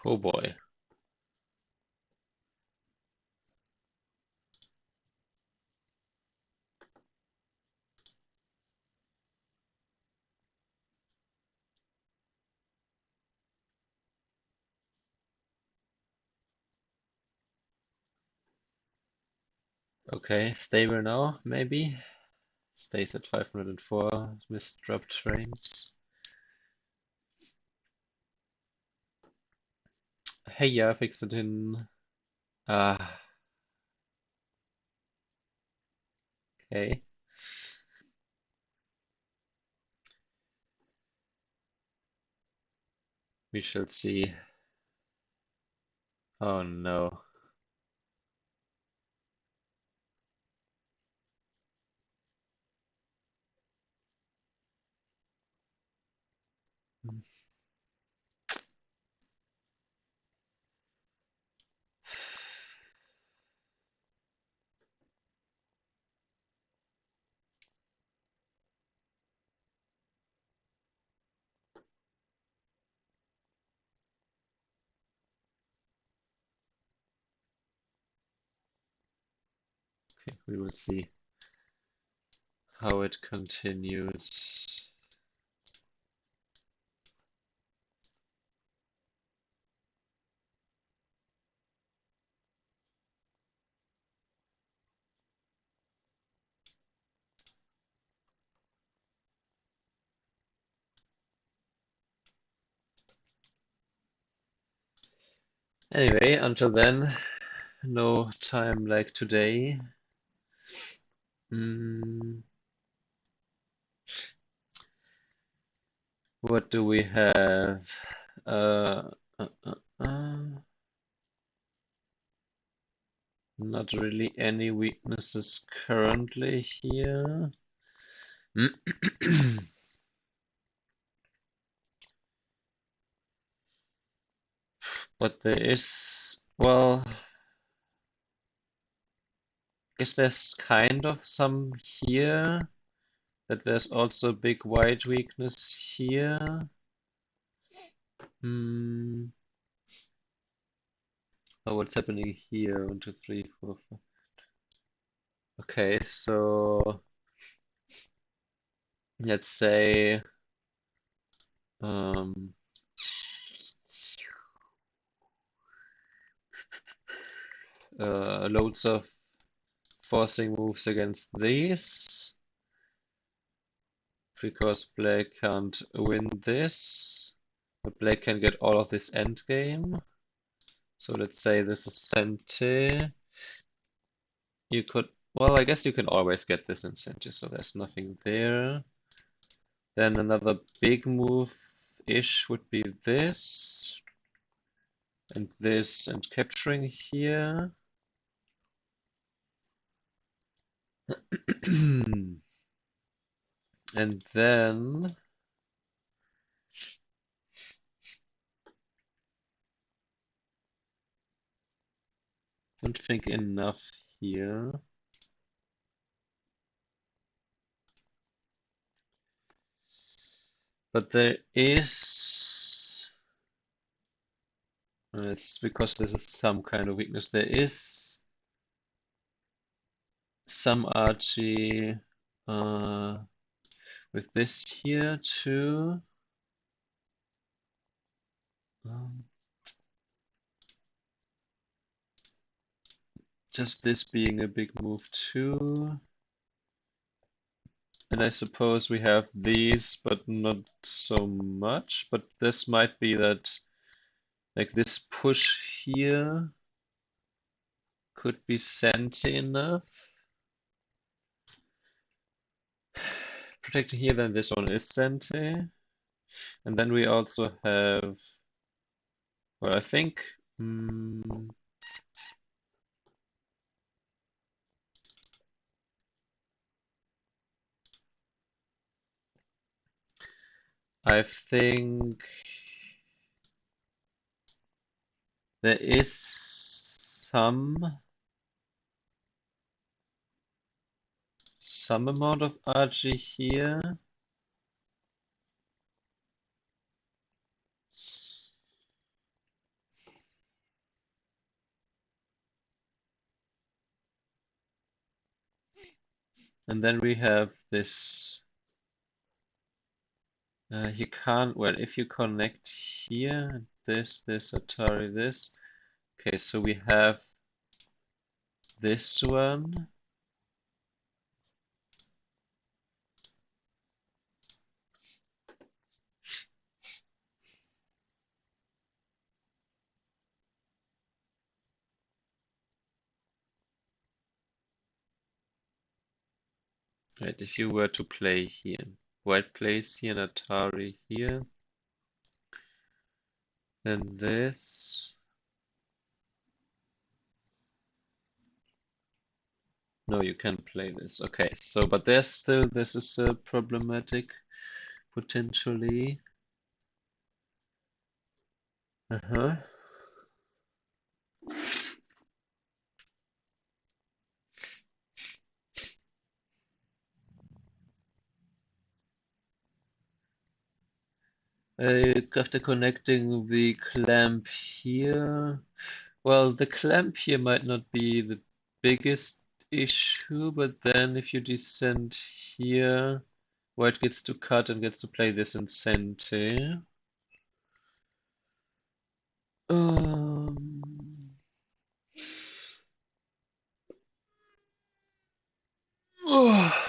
Oh boy. Okay, stable now, maybe. Stays at 504, missed drop trains. Hey, ja, fix it in. Ah, okay. We shall see. Oh no. Okay, we will see how it continues. Anyway, until then, no time like today. Mm, what do we have? Uh, uh, uh, uh. Not really any weaknesses currently here. But there is, well, I guess there's kind of some here. But there's also a big white weakness here. Hmm. Oh, what's happening here? 1, 2, 3, 4, 5. Okay, so let's say um, loads of forcing moves against these because black can't win this, but black can get all of this endgame. So let's say this is Sente. You could, well, I guess you can always get this in Sente, so there's nothing there. Then another big move-ish would be this and capturing here. And then don't think enough here. But there is, it's because this is some kind of weakness. There is some Archie with this here too. Um, just this being a big move too. And I suppose we have these, but not so much. But this might be that, like this push here could be Senti enough. Protecting here, then this one is Senti. And then we also have, well, I think, I think there is some amount of RG here. And then we have this. You can't, well, if you connect here, this, Atari, this. Okay, so we have this one. Right, if you were to play here, white plays here and Atari here, then this. No, you can't play this. Okay, so, but there's still, this is problematic, potentially. Uh-huh. After connecting the clamp here, well, the clamp here might not be the biggest issue, but then if you descend here, white gets to cut and gets to play this in center. Um, oh.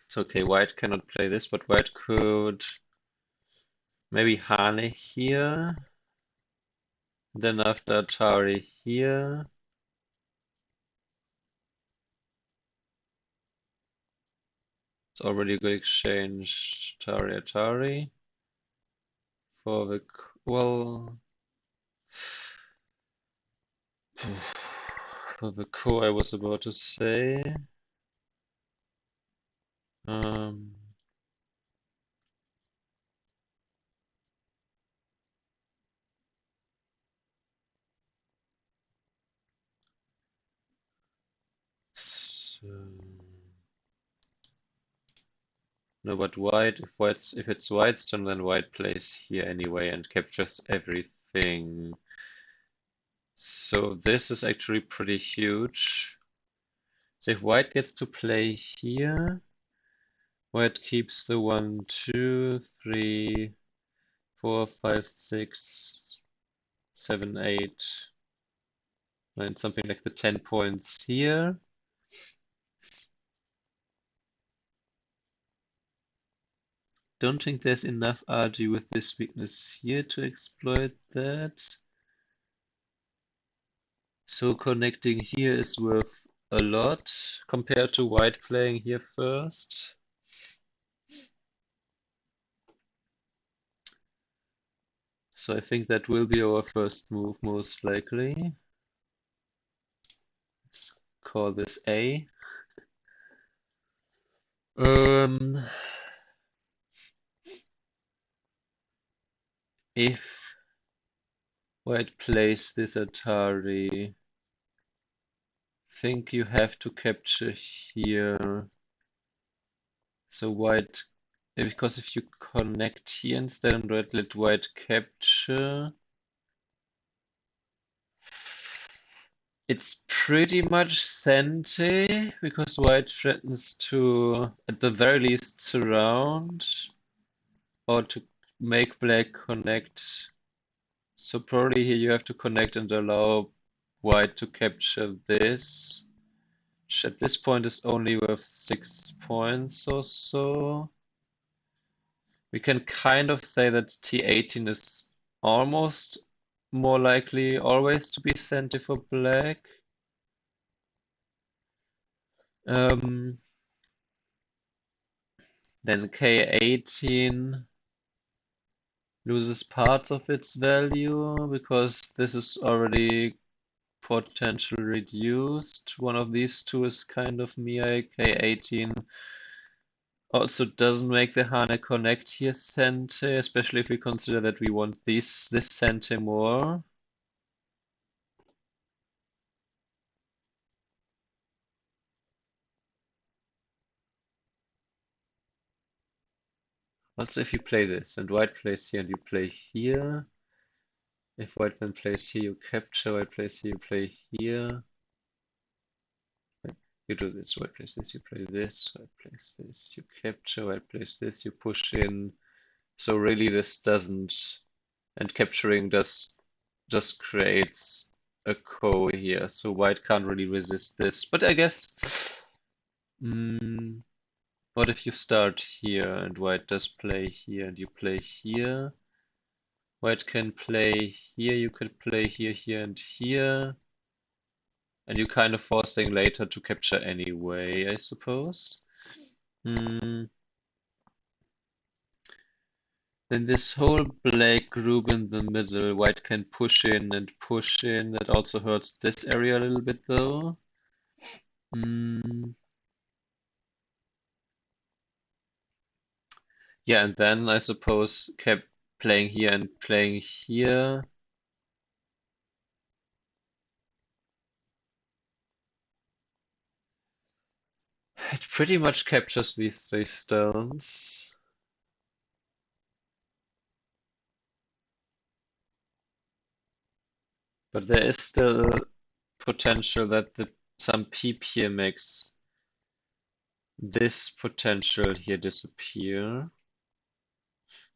It's okay, white cannot play this, but white could maybe Hane here. Then after Atari here. It's already a good exchange. Atari, Atari. For the, well, for the core I was about to say. Um, so, no, but white, if it's white's turn, then white plays here anyway and captures everything. So this is actually pretty huge. So if white gets to play here, white keeps the 1, 2, 3, 4, 5, 6, 7, 8, 9, something like the 10 points here. Don't think there's enough RG with this weakness here to exploit that. So connecting here is worth a lot compared to white playing here first. So I think that will be our first move most likely. Let's call this A. If white plays this Atari, think you have to capture here. So white, because if you connect here instead and let white capture, it's pretty much Sente, because white threatens to, at the very least, surround, or to make black connect. So probably here you have to connect and allow white to capture this, which at this point is only worth 6 points or so. We can kind of say that T18 is almost more likely always to be Sente for black. Then K18 loses parts of its value because this is already potentially reduced. One of these two is kind of Mia. K18 also doesn't make the Hane connect here Sente, especially if we consider that we want this Sente more. Also, if you play this and white plays here and you play here, if white then plays here, you capture, white plays here, you play here. You do this, white plays this, you play this, white plays this, you capture, white plays this, you push in. So really this doesn't, and capturing just creates a ko here, so white can't really resist this. But I guess, what if you start here and white does play here and you play here? White can play here, you could play here, here, and here. And you're kind of forcing later to capture anyway, I suppose. Then this whole black group in the middle, white can push in and push in. That also hurts this area a little bit though. Yeah, and then I suppose kept playing here and playing here. It pretty much captures these three stones. But there is still potential that some peep here makes this potential here disappear.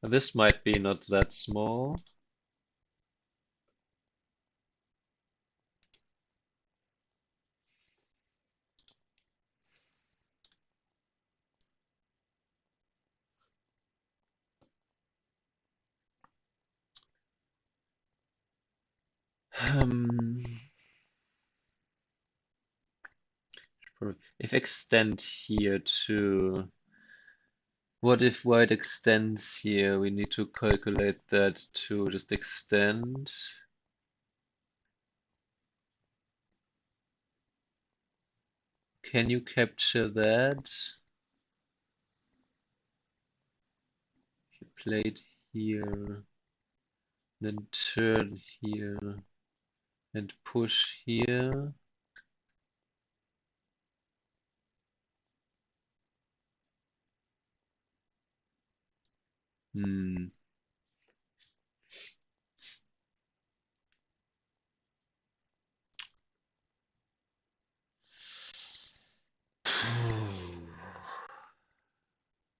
This might be not that small. If extend here to... What if white extends here? We need to calculate that to just extend. Can you capture that? You played here, then turn here, and push here.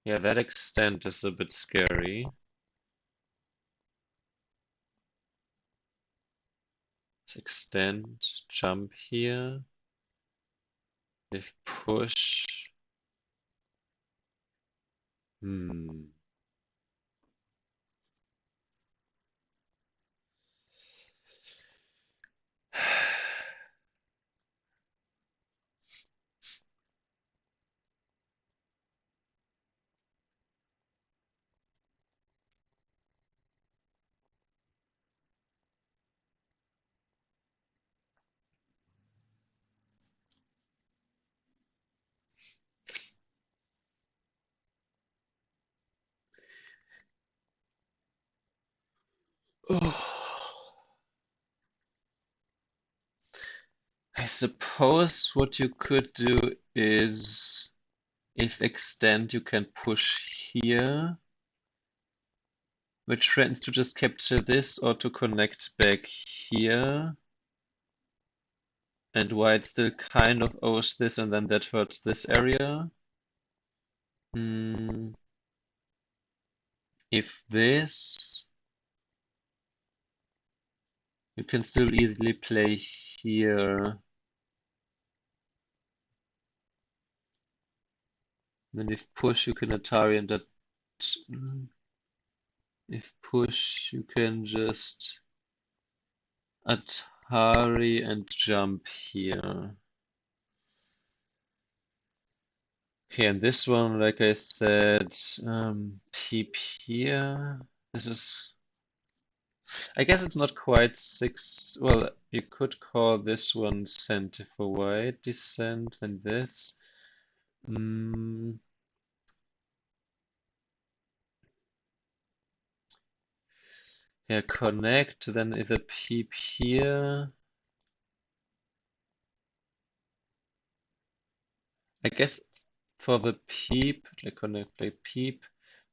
Yeah, that extent is a bit scary. Let's extend, jump here. If push. I suppose what you could do is, if extend, you can push here, which threatens to just capture this or to connect back here. And white still kind of owes this, and then that hurts this area. If this, you can still easily play here. Then if push, you can Atari and that. If push, you can just Atari and jump here. Okay, and this one, like I said, peep here. This is, I guess it's not quite 6. Well, you could call this one center for white descent, and this. Yeah, connect, then if a peep here. I guess for the peep, like connect, like peep,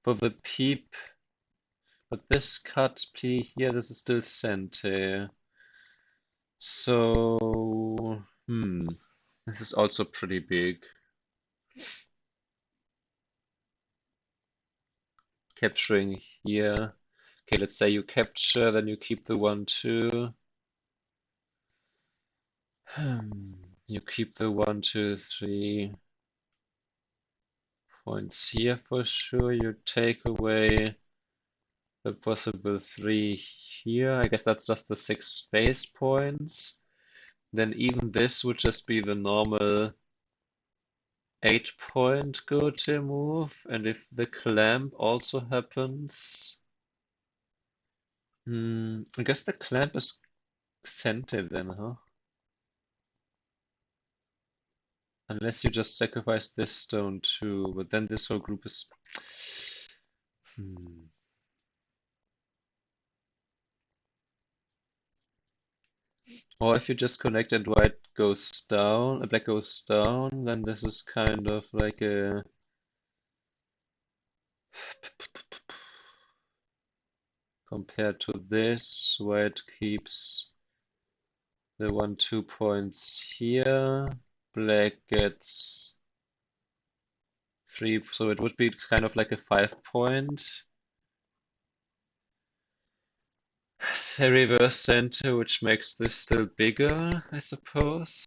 for the peep, but this cut P here, this is still center. So, this is also pretty big. Capturing here. Okay, let's say you capture, then you keep the 1, 2. You keep the 1, 2, 3 points here for sure. You take away the possible 3 here. I guess that's just the 6 base points. Then even this would just be the normal 8-point go-to move. And if the clamp also happens, I guess the clamp is center then, huh? Unless you just sacrifice this stone too, but then this whole group is... Or if you just connect and white goes down, black goes down, then this is kind of like a... Compared to this, white keeps the 1, 2 points here. Black gets 3, so it would be kind of like a 5-point. A reverse center, which makes this still bigger, I suppose.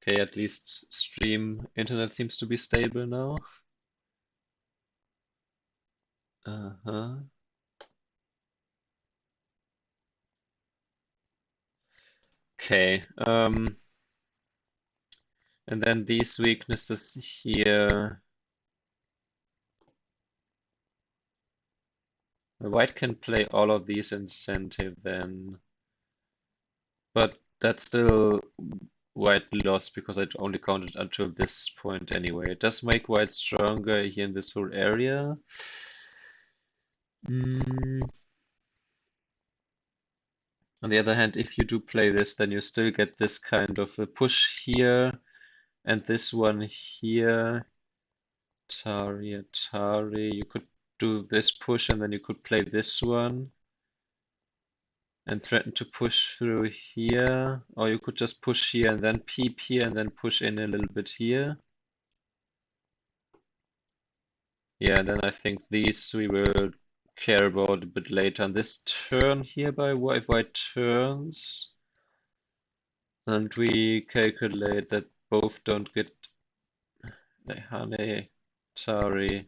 Okay, at least stream internet seems to be stable now. Uh-huh. Okay, and then these weaknesses here. White can play all of these incentive then, but that's still white lost because I only counted until this point anyway. It does make white stronger here in this whole area. On the other hand, if you do play this, then you still get this kind of a push here, and this one here. Atari, Atari. You could do this push, and then you could play this one and threaten to push through here, or you could just push here and then peep here and then push in a little bit here. Yeah, and then I think these we will care about a bit later. On this turn here by white turns, and we calculate that both don't get Hane, Atari.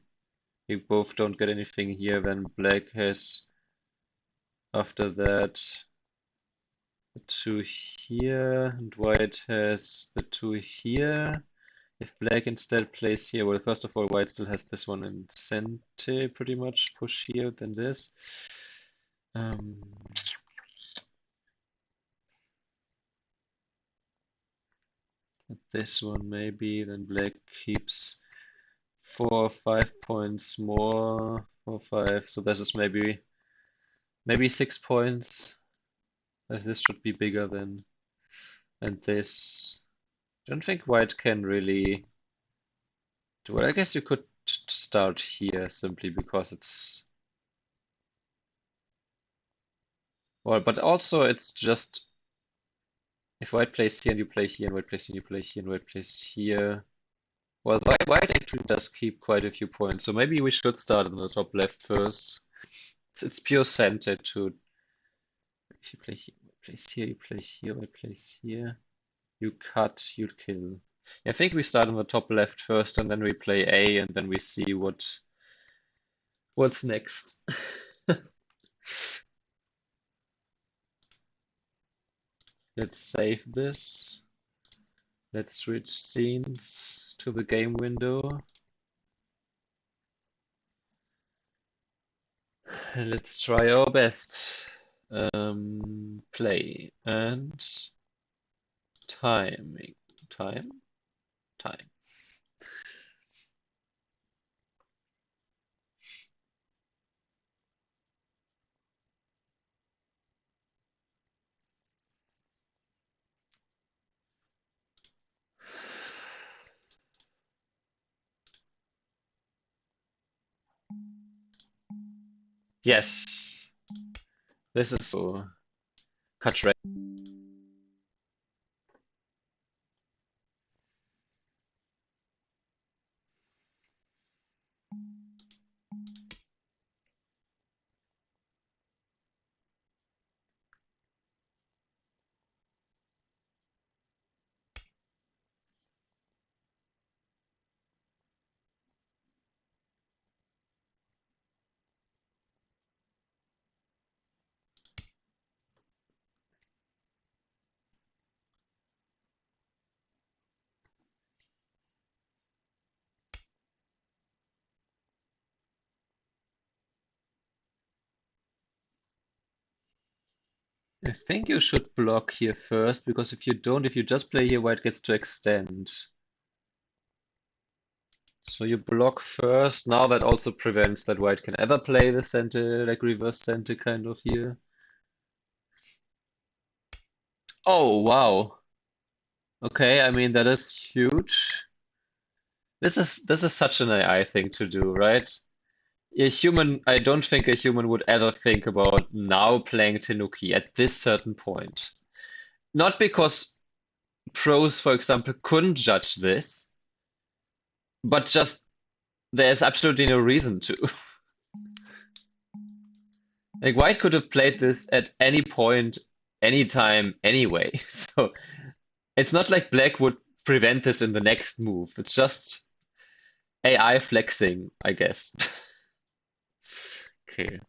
We both don't get anything here, then black has after that the 2 here, and white has the 2 here. If black instead plays here, well, first of all, white still has this one in center, pretty much. Push here, then this. This one maybe, then black keeps 4 or 5 points more. 4, 5, so this is maybe 6 points. This should be bigger than, and this. I don't think white can really do it. I guess you could start here simply because it's, well, but also it's just if white plays here and you play here and white plays here and you play here and white plays here. Well, white actually does keep quite a few points, so maybe we should start in the top left first. It's pure center to, if you play here, white plays here, you play here, white plays here. You cut, you kill. I think we start on the top left first, and then we play A, and then we see what's next. Let's save this. Let's switch scenes to the game window. And let's try our best. Play and timing. Time? Time. Yes, this is so cut right. I think you should block here first, because if you don't, if you just play here, white gets to extend. So you block first. Now that also prevents that white can ever play the center, like reverse center kind of here. Oh, wow. Okay, I mean that is huge. This is such an AI thing to do, right? A human, I don't think a human would ever think about now playing Tenuki at this certain point. Not because pros, for example, couldn't judge this, but just there's absolutely no reason to. Like White could have played this at any point, anytime, anyway. So it's not like Black would prevent this in the next move. It's just AI flexing, I guess. Okay.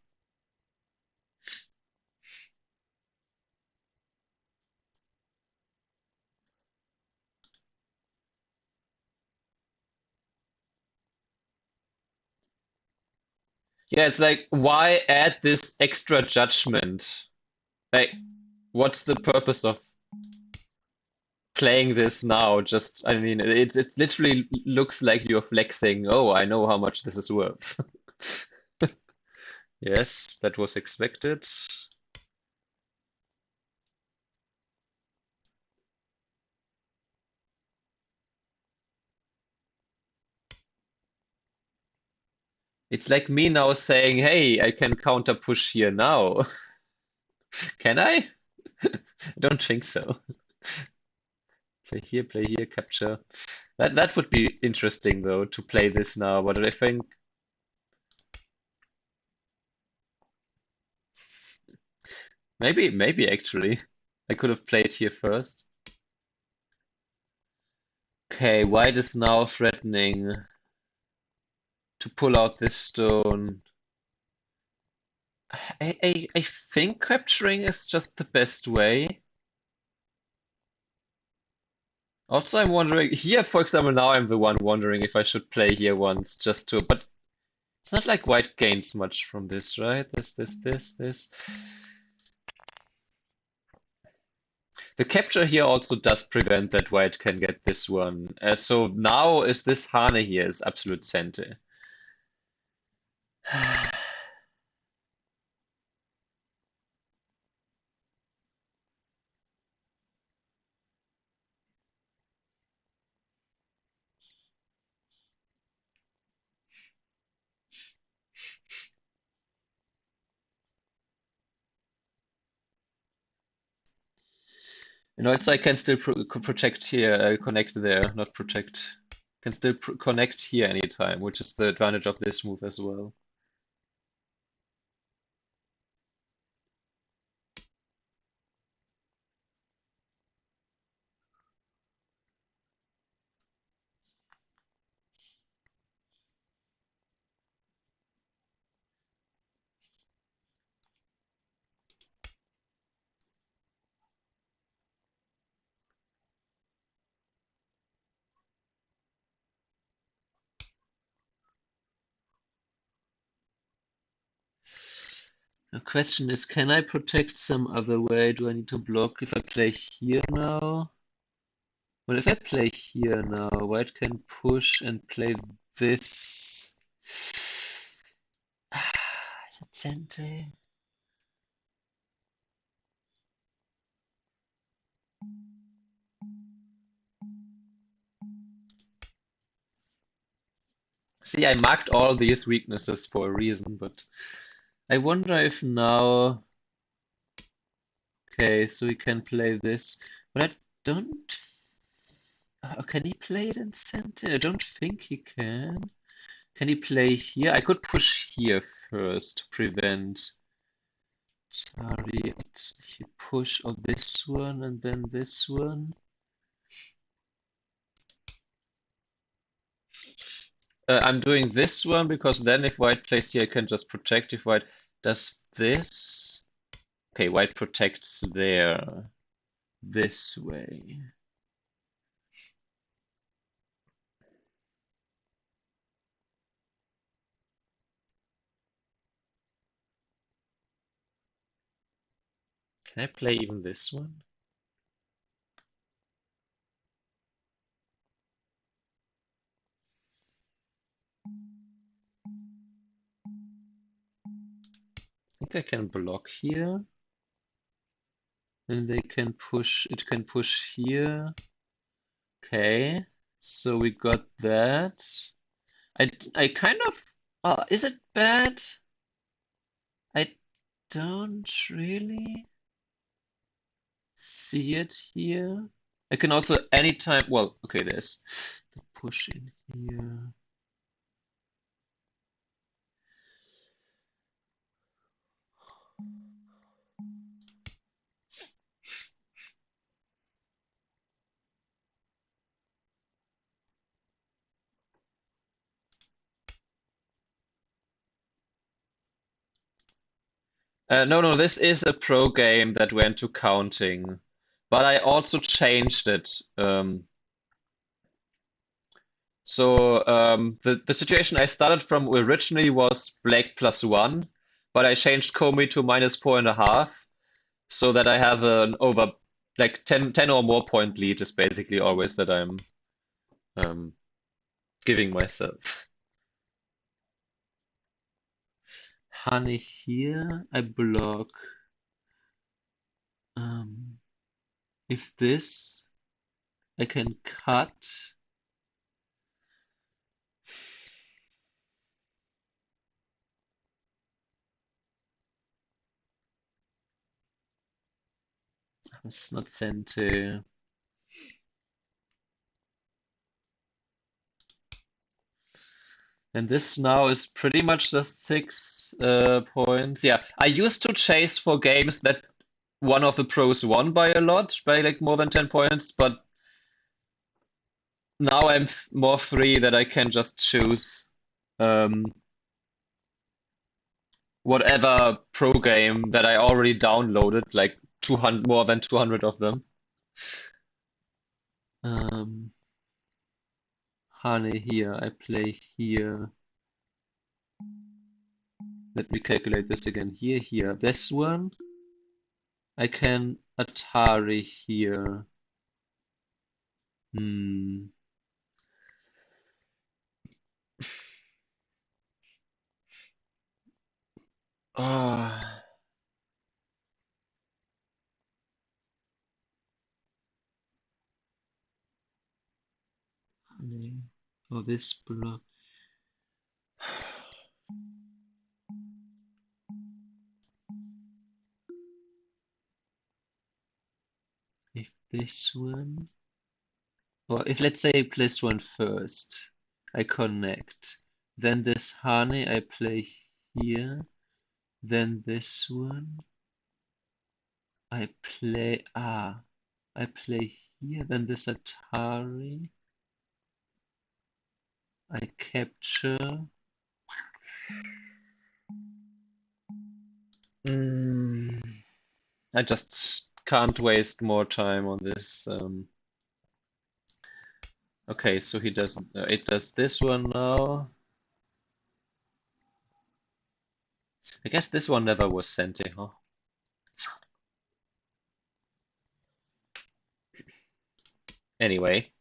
Yeah, it's like, why add this extra judgment? Like, what's the purpose of playing this now? Just, I mean, it literally looks like you're flexing. Oh, I know how much this is worth. Yes, that was expected. It's like me now saying, hey, I can counter push here now. Can I? Don't think so. Play here, capture. That would be interesting though to play this now, but I think maybe actually I could have played here first. Okay, white is now threatening to pull out this stone. I think capturing is just the best way. Also, I'm wondering here, for example, now I'm the one wondering if I should play here once just to, but it's not like white gains much from this, right? This. The capture here also does prevent that white can get this one. So now is this Hane here is absolute center. You know, it's I can still protect here, connect there, not protect. Can still connect here anytime, which is the advantage of this move as well. The question is, can I protect some other way? Do I need to block if I play here now? Well, if I play here now, white can push and play this. Is it center? See, I marked all these weaknesses for a reason, but I wonder if now... Okay, so we can play this. But I don't... Can he play it in center? I don't think he can. Can he play here? I could push here first to prevent... Sorry, he push on this one and then this one. I'm doing this one because then if white plays here, I can just protect. If white does this... Okay, white protects there. This way. Can I play even this one? I think I can block here. And they can push, it can push here. Okay, so we got that. I kind of, is it bad? I don't really see it here. I can also anytime, well, okay, there's the push in here. No, this is a pro game that went to counting, but I also changed it. The situation I started from originally was black +1, but I changed Komi to -4.5, so that I have an over like 10 or more point lead is basically always that I'm um, giving myself. Honey here, I block. If this, I can cut. It's not sent to. And this now is pretty much just 6 points. Yeah, I used to chase for games that one of the pros won by a lot, by like more than 10 points, but now I'm more free that I can just choose whatever pro game that I already downloaded, like 200, more than 200 of them. Honey here, I play here. Let me calculate this again. Here. This one, I can Atari here. Ah. Oh, this block. If this one, or if let's say I place one first, I connect. Then this honey I play here. Then this one I play. I play here. Then this Atari. I capture. I just can't waste more time on this. Okay, so he does. It does this one now. I guess this one never was sent, huh? Anyway.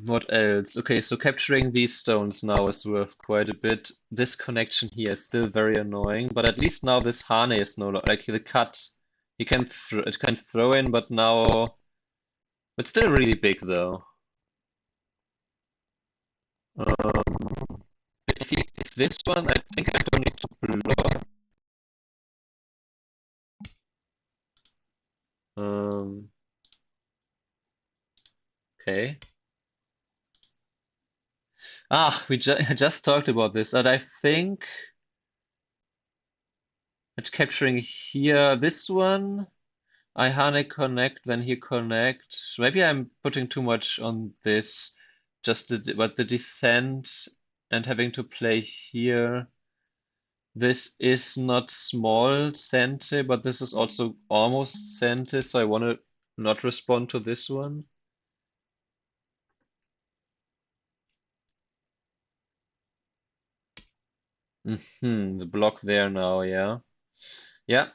What else? Okay, so capturing these stones now is worth quite a bit. This connection here is still very annoying, but at least now this Hane is no longer like the cut it can throw in, but now it's still really big though. If this one, I think I don't need to block. Um, okay. We just talked about this, and I think it's capturing here this one. I Hane connect, then he connect. Maybe I'm putting too much on this. But the descent and having to play here. This is not small Sente, but this is also almost Sente, so I want to not respond to this one. The block there now, yeah. Yeah.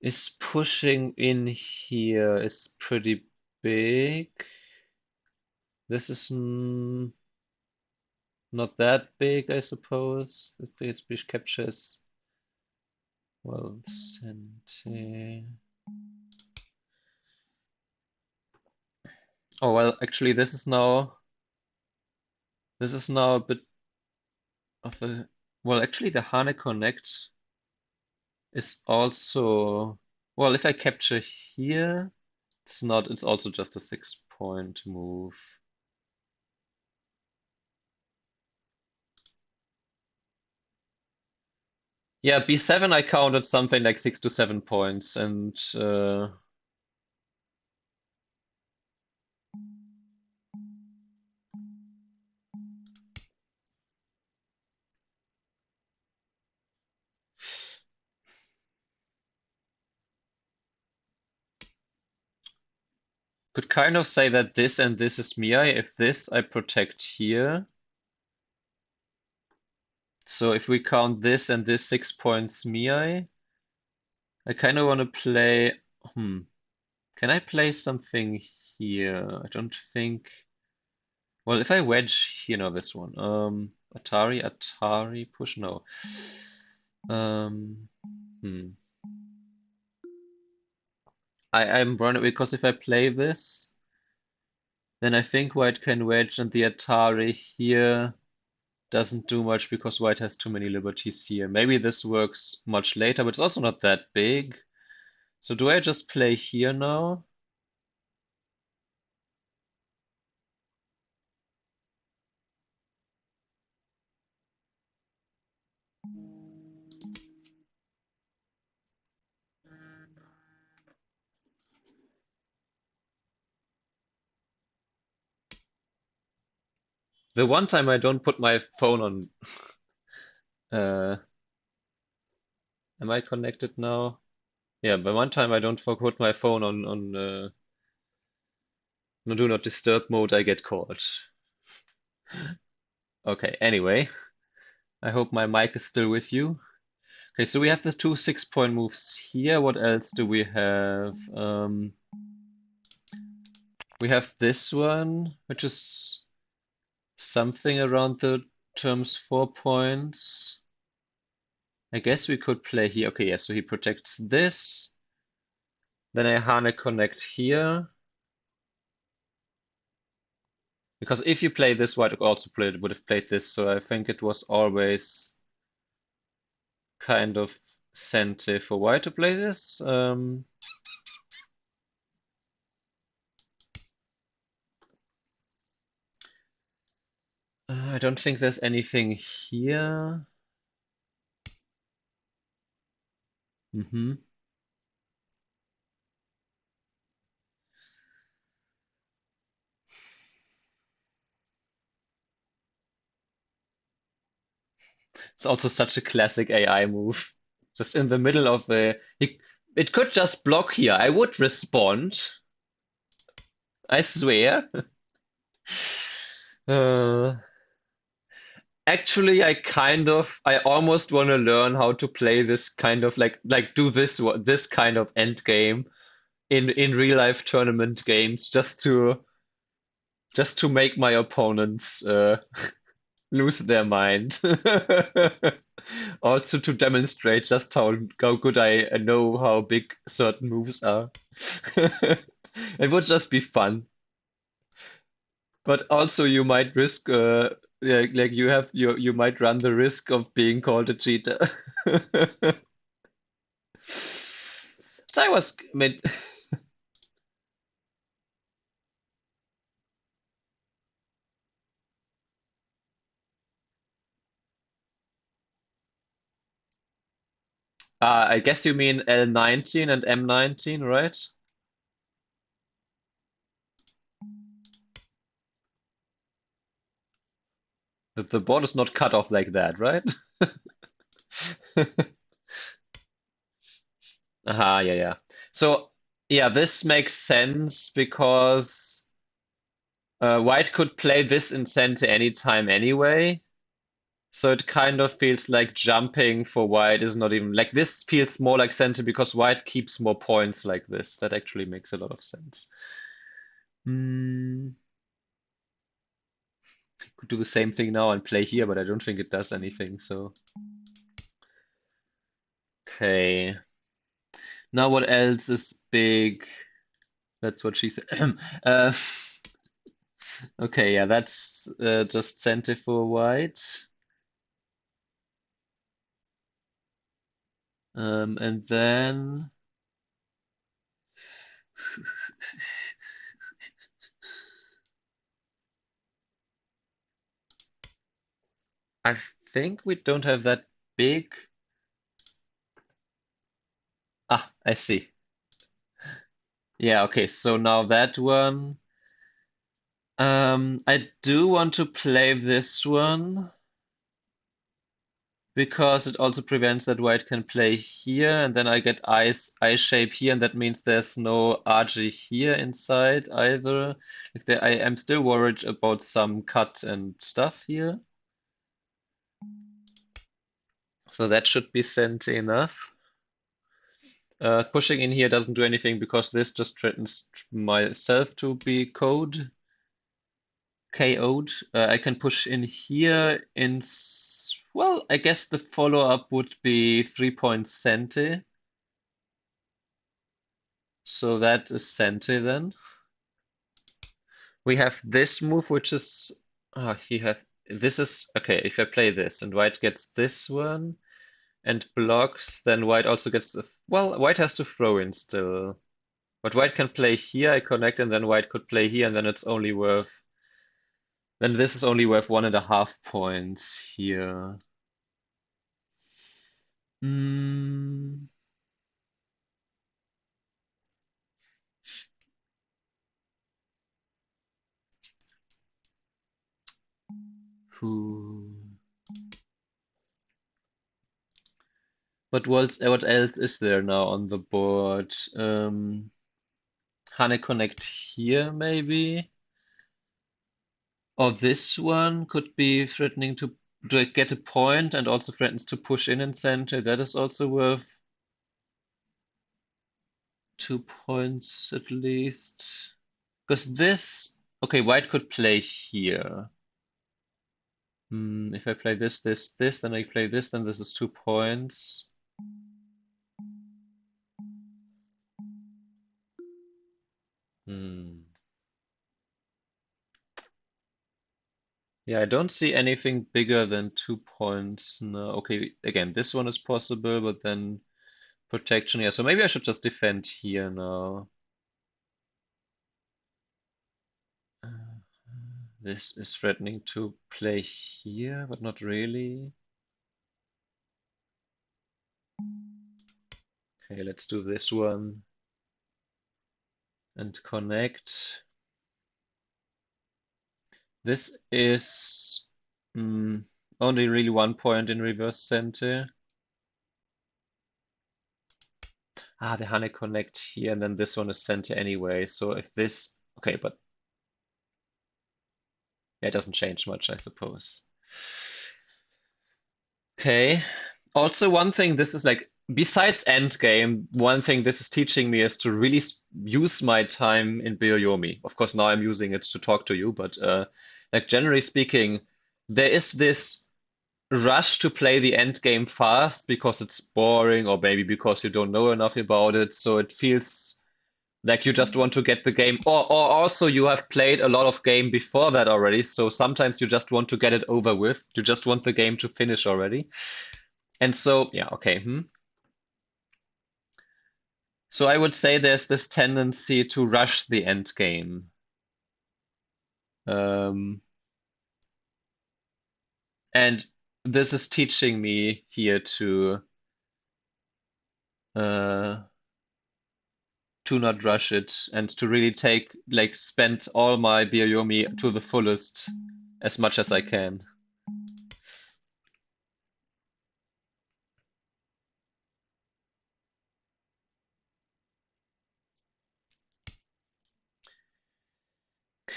Is pushing in here is pretty big. This is not that big, I suppose. If its speech captures. Well, Sente. Oh, well, actually, this is now a bit of a. Well, actually, the Hane Connect is also. Well, if I capture here, it's not. It's also just a 6-point move. Yeah, B7 I counted something like 6 to 7 points, and could kind of say that this and this is Miai. If this I protect here. So if we count this and this 6 points Miai, I kind of want to play. Can I play something here? I don't think. Well, if I wedge, this one. Atari push, no. Um, hmm. I'm running because if I play this, then I think white can wedge and the Atari here doesn't do much because white has too many liberties here. Maybe this works much later, but it's also not that big. So do I just play here now? The one time I don't put my phone on. Am I connected now? Yeah, but one time I don't put my phone on no do not disturb mode, I get caught. Okay, anyway, I hope my mic is still with you. Okay, so we have the two 6-point moves here. What else do we have? We have this one, which is something around the terms 4 points. I guess we could play here. Okay, yeah, so he protects this. Then I Hane connect here. Because if you play this, white also would have played this, so I think it was always kind of sente for white to play this. I don't think there's anything here. It's also such a classic AI move. Just in the middle of the. It could just block here. I would respond. I swear. Uh, actually, I almost want to learn how to play this kind of like do this kind of end game in real life tournament games just to make my opponents lose their mind. Also to demonstrate just how good I know how big certain moves are. It would just be fun. But also you might risk like you might run the risk of being called a cheater. So I was meant I guess you mean L19 and M19, right? The board is not cut off like that, right? Aha, yeah, yeah. So, yeah, this makes sense because White could play this in center anytime anyway. So it kind of feels like jumping for White is not even like this feels more like center because White keeps more points like this. That actually makes a lot of sense. Hmm. Could do the same thing now and play here, but I don't think it does anything. So, okay. Now what else is big? That's what she said. uh, okay, yeah, that's just center for White. And then I think we don't have that big. Ah, I see. Yeah, okay, so now that one. I do want to play this one because it also prevents that White can play here, and then I get I shape here, and that means there's no RG here inside either. Like I am still worried about some cut and stuff here. So that should be sent enough. Pushing in here doesn't do anything because this just threatens myself to be KO'd. I can push in here well, I guess the follow-up would be 3 point Sente. So that is Sente then. We have this move, which is he have this is okay, if I play this and White gets this one and blocks, then White also gets well, White has to throw in still. But White can play here, I connect, and then White could play here, and then it's only worth then this is only worth 1.5 points here. Mm. Who? But what else is there now on the board? Hane Connect here, maybe? Or this one could be threatening to get a point and also threatens to push in and center. That is also worth 2 points at least. Because this, okay, White could play here. If I play this, then I play this, then this is 2 points. Hmm. Yeah, I don't see anything bigger than 2 points. No, okay, again, this one is possible, but then protection. Yeah, so maybe I should just defend here now. This is threatening to play here, but not really. Okay, let's do this one and connect. This is only really 1 point in reverse center. The Hane connect here, and then this one is center anyway. So if this, okay, but yeah, it doesn't change much, I suppose. Okay. Also, one thing this is like, besides Endgame, one thing this is teaching me is to really use my time in Byoyomi. Of course, now I'm using it to talk to you, but like generally speaking, there is this rush to play the end game fast because it's boring, or maybe because you don't know enough about it. So it feels like you just want to get the game, or also you have played a lot of game before that already. So sometimes you just want to get it over with. You just want the game to finish already. And so, yeah, okay. So I would say there's this tendency to rush the end game. Um, and this is teaching me here uh, to not rush it and to really take, like, spend all my Byoyomi to the fullest as much as I can.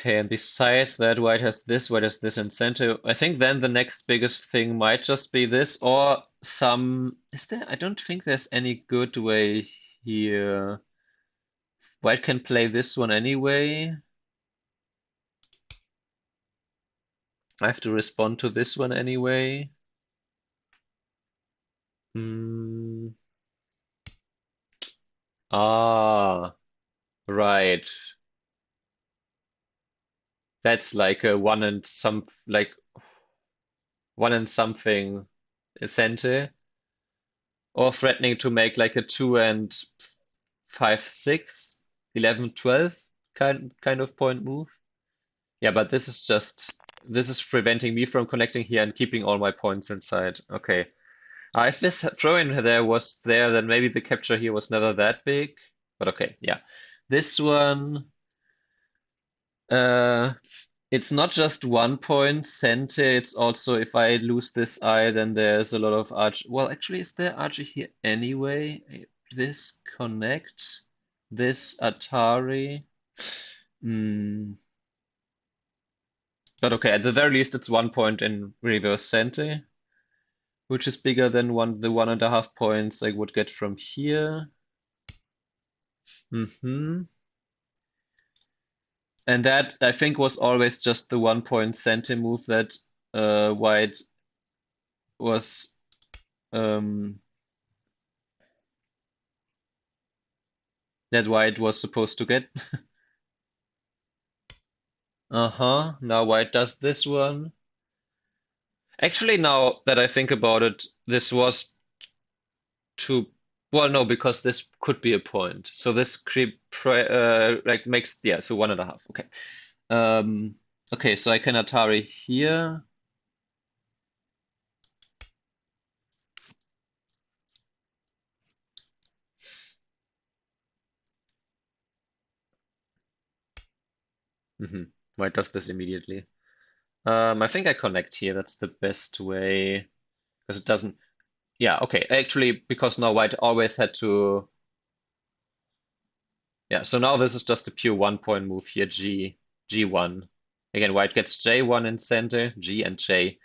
Okay, and besides that, white has this incentive. I think then the next biggest thing might just be this, or some. Is there? I don't think there's any good way here. White can play this one anyway. I have to respond to this one anyway. Hmm. Ah, right. That's like a one and something cente, or threatening to make like a 2 and 5, 6, 11, 12 kind of point move. Yeah, but this is preventing me from connecting here and keeping all my points inside. Okay. If this throw in there was there, then maybe the capture here was never that big. But okay, yeah. This one, uh, it's not just 1 point center, it's also if I lose this eye, then there's a lot of arch. Well, actually, is there arch here anyway? This connect, this Atari. Hmm. But okay, at the very least, it's 1 point in reverse center, which is bigger than the 1.5 points I would get from here. And that I think was always just the 1 point center move that white was um, supposed to get. Uh-huh. Now white does this one. Actually, now that I think about it, this was too well, no, because this could be a point. So this like makes, yeah, so 1.5. Okay. Um, okay, so I can Atari here. White does this immediately. I think I connect here. That's the best way because it doesn't. Yeah, okay. Actually, because now white always had to. Yeah, so now this is just a pure 1 point move here. G1. Again, white gets J1 in center, G and J.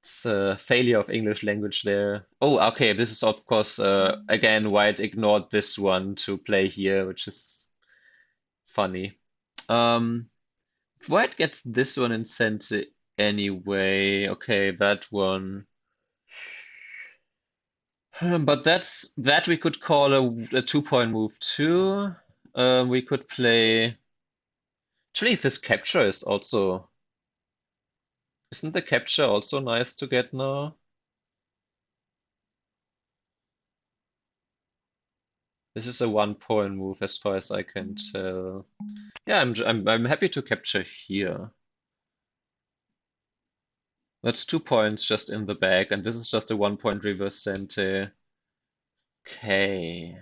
It's a failure of English language there. Oh, okay. This is of course again white ignored this one to play here, which is funny. Um, White gets this one in center anyway. Okay, that one. But that we could call a 2 point move too. We could play. Actually, this capture is also. Isn't the capture also nice to get now? This is a 1 point move as far as I can tell. Yeah, I'm happy to capture here. That's 2 points just in the bag, and this is just a 1 point reverse center. Okay.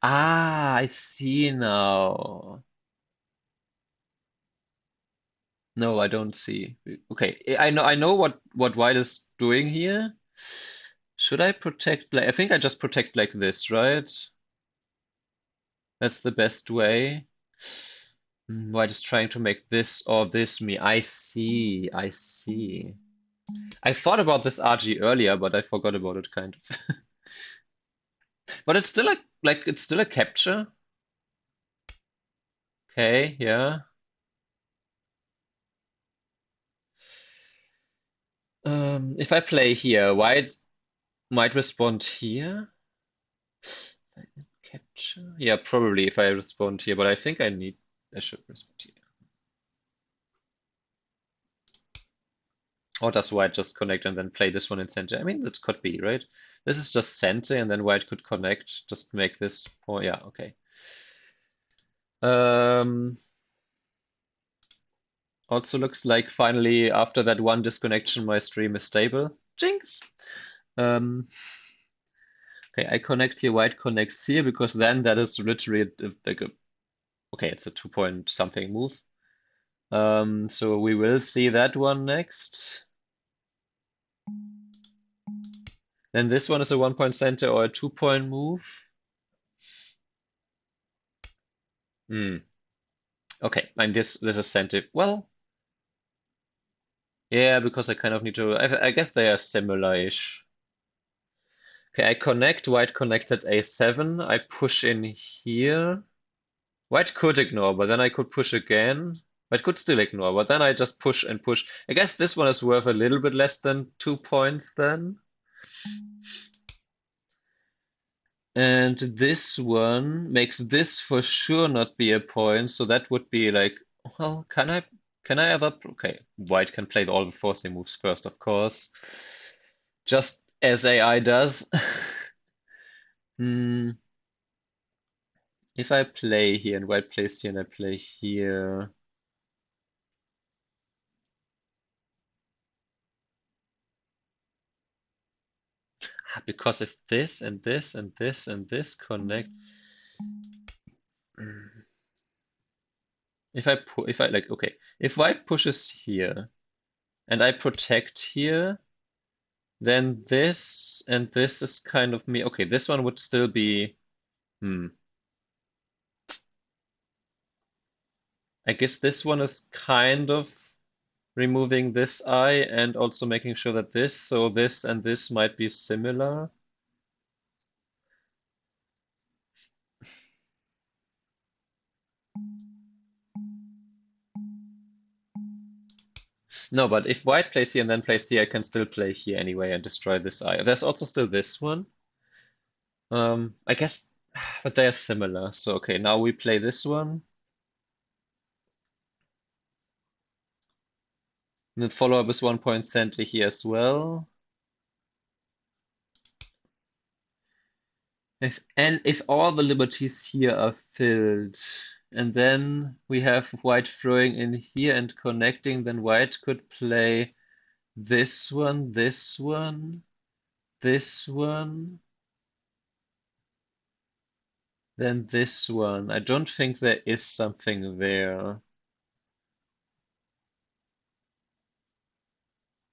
Ah, I see now. No, I don't see. Okay, I know what white is doing here. Should I protect like I think I just protect like this, right? That's the best way. White is trying to make this or this me. I see, I see. I thought about this RG earlier, but I forgot about it kind of. But it's still it's still a capture. Okay, yeah. If I play here, white might respond here. Capture? Yeah, probably if I respond here, but I think I should respond here. Or does white just connect and then play this one in center? I mean, that could be, right? This is just center, and then white could connect, just make this. Oh, yeah, okay. Also looks like finally, after that one disconnection, my stream is stable. Jinx! Okay, I connect here, white connects here, because then that is literally like a, okay, it's a 2 point something move. So we will see that one next. Then this one is a 1 point center or a 2 point move. Okay, and this is center. Well, yeah, because I kind of need to. I guess they are similar-ish. Okay, I connect. White connects at A7. I push in here. White could ignore, but then I could push again. White could still ignore, but then I just push and push. I guess this one is worth a little bit less than 2 points then. And this one makes this for sure not be a point, so that would be like, well, can I ever, okay, white can play all the forcing moves first, of course, just as AI does. Hmm. If I play here and white plays here and I play here, because if this and this and this and this connect, if I like, okay, if white pushes here and I protect here, then this and this is kind of me. Okay, this one would still be, I guess this one is kind of removing this eye and also making sure that so this and this might be similar. No, but if white plays here and then plays here, I can still play here anyway and destroy this eye. There's also still this one. I guess, but they are similar. So, okay, now we play this one. And the follow-up is 1 point center here as well. If all the liberties here are filled, and then we have white throwing in here and connecting, then white could play this one, this one, this one, then this one. I don't think there is something there.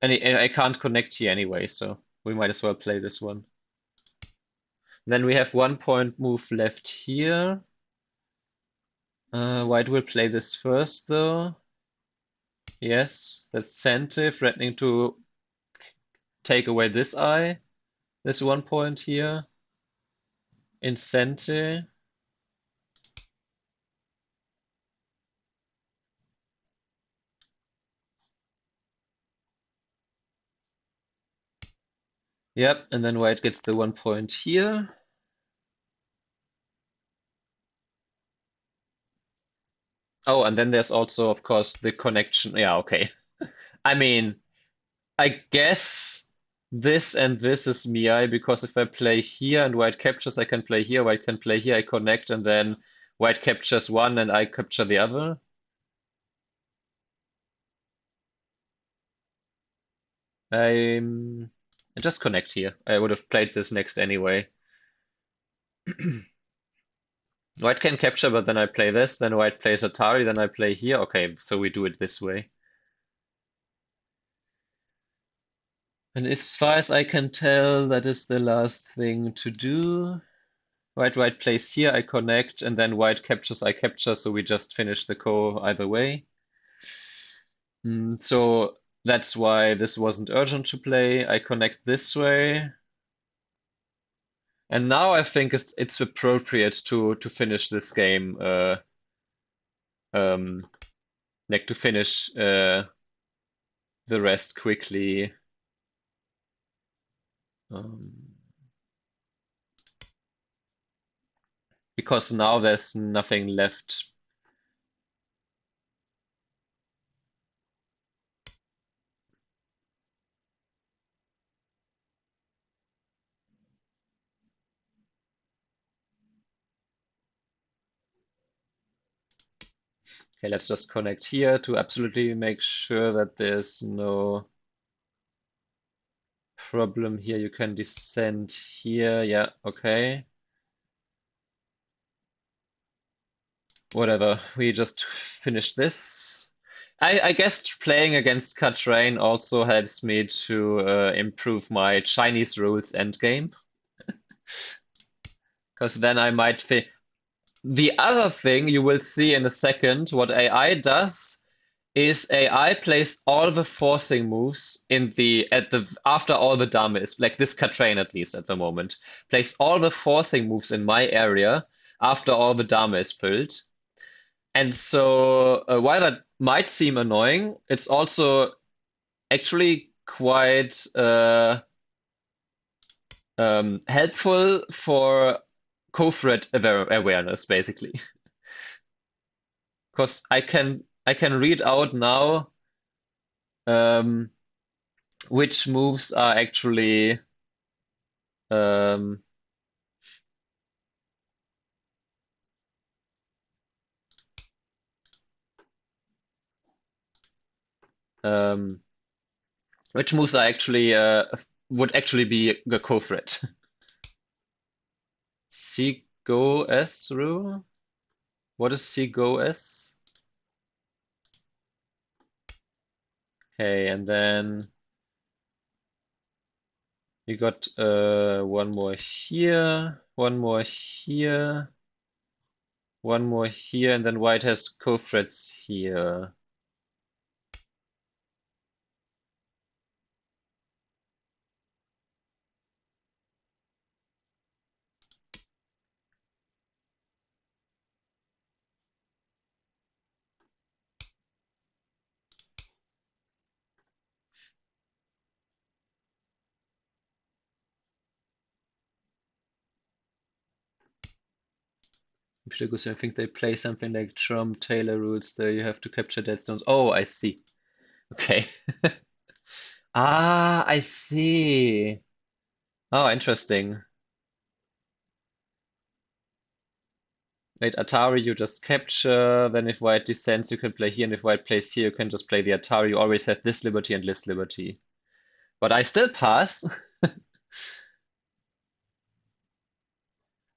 And I can't connect here anyway, so we might as well play this one. Then we have 1 point move left here. White will play this first, though. Yes, that's center, threatening to take away this eye. This 1 point here. In center. Yep, and then white gets the 1 point here. Oh, and then there's also, of course, the connection. Yeah, okay. I mean, I guess this and this is Miai, because if I play here and white captures, I can play here, white can play here, I connect, and then white captures one and I capture the other. I just connect here. I would have played this next anyway. White can capture, but then I play this, then white plays Atari, then I play here. Okay, so we do it this way. And as far as I can tell, that is the last thing to do. White plays here, I connect, and then white captures, I capture, so we just finish the ko either way. So that's why this wasn't urgent to play. I connect this way. And now I think it's appropriate to finish this game, like to finish the rest quickly. Um, because now there's nothing left. Okay, let's just connect here to absolutely make sure that there's no problem here. You can descend here. Yeah, okay. Whatever. We just finished this. I guess playing against Katrain also helps me to improve my Chinese rules endgame. Because then I might fit. The other thing you will see in a second, what AI does is AI plays all the forcing moves in the at the after all the dumb is like this Katrain at least at the moment plays all the forcing moves in my area after all the dumb is filled. And so while that might seem annoying, it's also actually quite helpful for co-threat awareness, basically. Because I can read out now um, which moves are actually um, um, which moves are actually would actually be the co-threat. C go S rule. What is C go S? Okay, and then you got one more here, one more here, one more here, and then white has co-threats here. I think they play something like Trump Taylor rules there. You have to capture dead stones. Oh, I see. Okay. Ah, I see. Oh, interesting. Wait, Atari, you just capture. Then if white descends, you can play here. And if white plays here, you can just play the Atari. You always have this liberty and this liberty. But I still pass.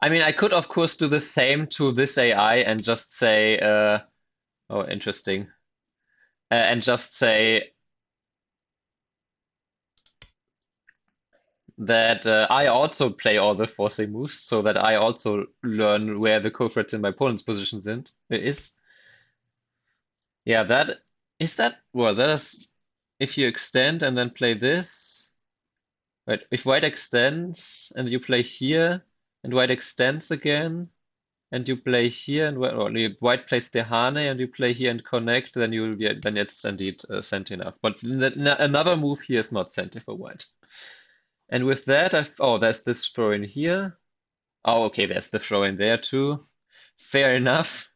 I mean, I could, of course, do the same to this AI and just say, oh, interesting. And just say that I also play all the forcing moves so that I also learn where the co-threats in my opponent's positions is. Yeah, that is that. Well, that is if you extend and then play this. Right, if white extends and you play here, and white extends again, and you play here, and white plays the Hane, and you play here and connect, then you will get then it's indeed sent enough. But another move here is not sent for white. And with that, there's this throw in here. Oh, okay, there's the throw in there too. Fair enough.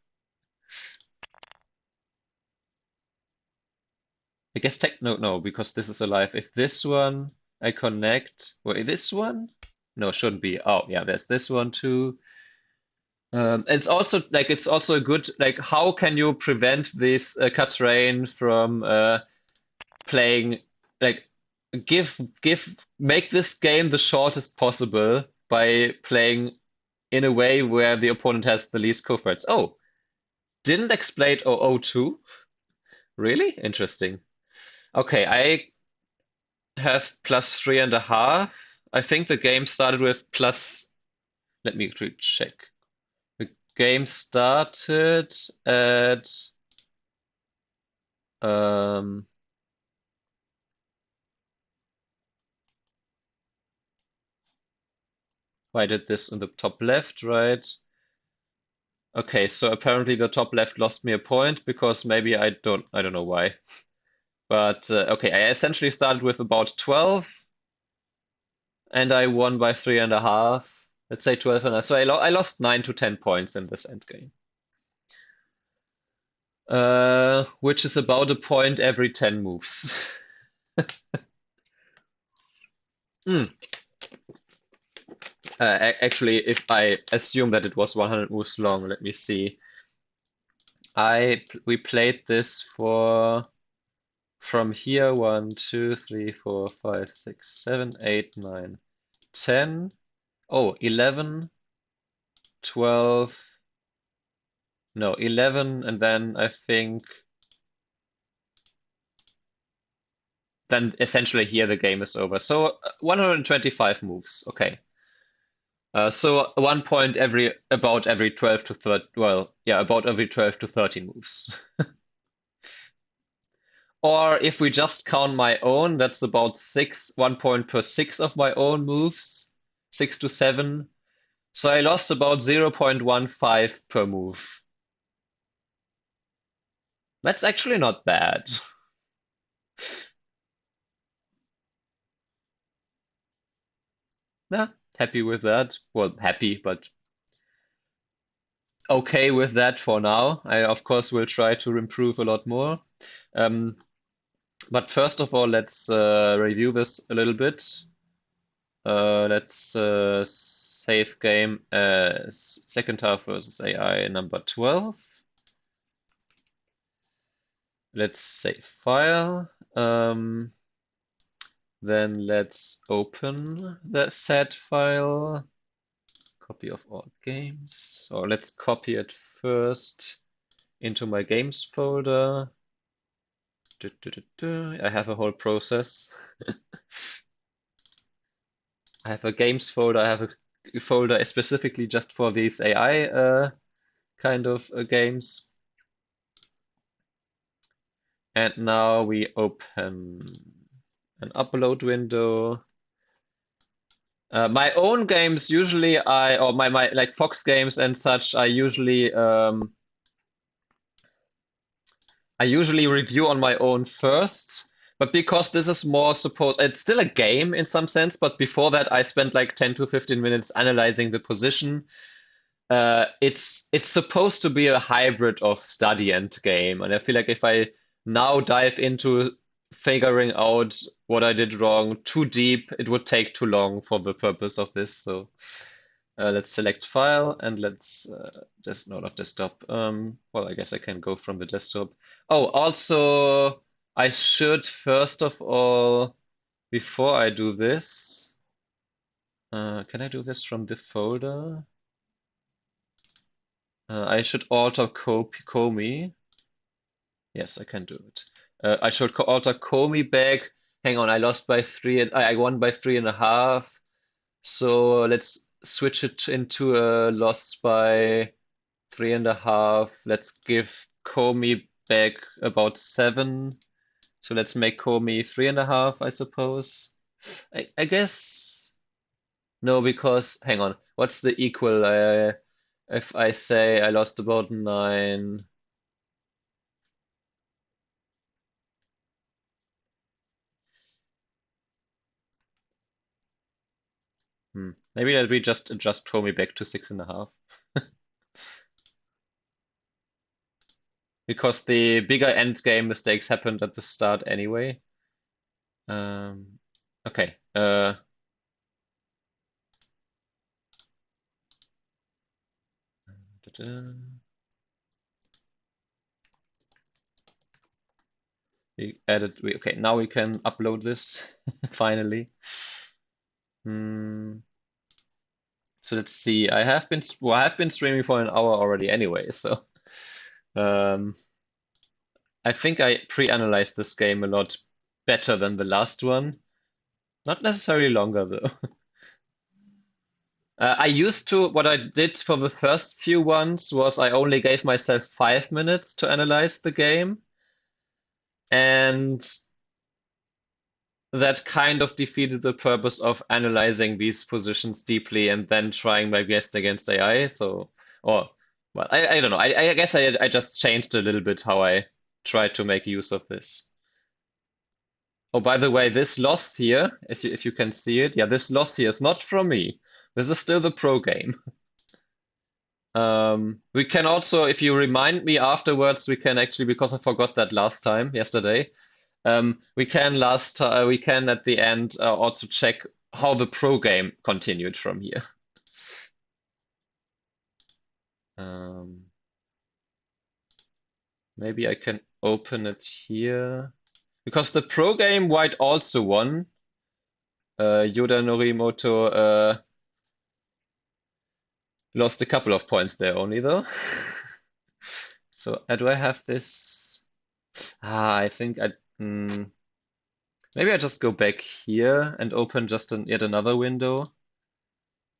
I guess no, because this is alive. If this one I connect, wait, this one? No, shouldn't be. Oh, yeah, there's this one too. It's also a good like how can you prevent this Katrain from playing like give make this game the shortest possible by playing in a way where the opponent has the least co-threats. Oh, didn't explain 002? Really? Interesting. Okay, I have +3.5. I think the game started with plus. Let me check. The game started at um. I did this in the top left, right? Okay, so apparently the top left lost me a point because maybe I don't know why. But okay, I essentially started with about 12. and I won by 3.5. Let's say 12 and a half. So I lost 9 to 10 points in this endgame. Which is about a point every 10 moves. Hmm. Actually, if I assume that it was 100 moves long, let me see. We played this for from here 1, 2, 3, 4, 5, 6, 7, 8, 9, 10. Oh, 11, 12. No, 11, and then I think then essentially here the game is over. So 125 moves. Okay. So 1 point about every 12 to 30, well, yeah, about every 12 to 30 moves. Or if we just count my own, that's about 1 point per six of my own moves, 6 to 7. So I lost about 0.15 per move. That's actually not bad. Yeah, happy with that. Well, happy, but okay with that for now. I, of course, will try to improve a lot more. Um, but first of all, let's review this a little bit. Let's save game second half versus AI number 12. Let's save file. Then let's open the set file. Copy of all games. So let's copy it first into my games folder. I have a whole process. I have a games folder. I have a folder specifically just for these AI kind of games. And now we open an upload window. My own games usually or my like Fox games and such, I usually review on my own first. But because this is more supposed, it's still a game in some sense, but before that I spent like 10 to 15 minutes analyzing the position. It's supposed to be a hybrid of study and game, and I feel like if I now dive into figuring out what I did wrong too deep, it would take too long for the purpose of this. So let's select file and let's just no, not desktop. Well, I guess I can go from the desktop. Oh, also, I should first of all, before I do this, can I do this from the folder? I should alter Komi. Yes, I can do it. I should alter Komi back. Hang on, I lost by three and I won by 3.5. So let's switch it into a loss by 3.5. Let's give Komi back about 7. So let's make Komi 3.5, I suppose. I guess no, because hang on, what's the equal? If I say I lost about 9. Maybe that we just adjust Chromie back to 6.5. Because the bigger end game mistakes happened at the start anyway. Okay. We added. Okay, now we can upload this finally. So let's see. I have been streaming for an hour already anyway. So um, I think I pre-analyzed this game a lot better than the last one. Not necessarily longer though. I used to, what I did for the first few ones was I only gave myself 5 minutes to analyze the game. And that kind of defeated the purpose of analyzing these positions deeply and then trying my best against AI. So, or, well, I don't know. I guess I just changed a little bit how I tried to make use of this. Oh, by the way, this loss here, if you can see it, yeah, this loss here is not from me. This is still the pro game. We can also, if you remind me afterwards, we can actually, because I forgot that last time, yesterday, we can at the end also check how the pro game continued from here. Um, Maybe I can open it here. Because the pro game, White also won. Yoda Norimoto lost a couple of points there only, though. So, do I have this? I think maybe I just go back here and open just yet another window.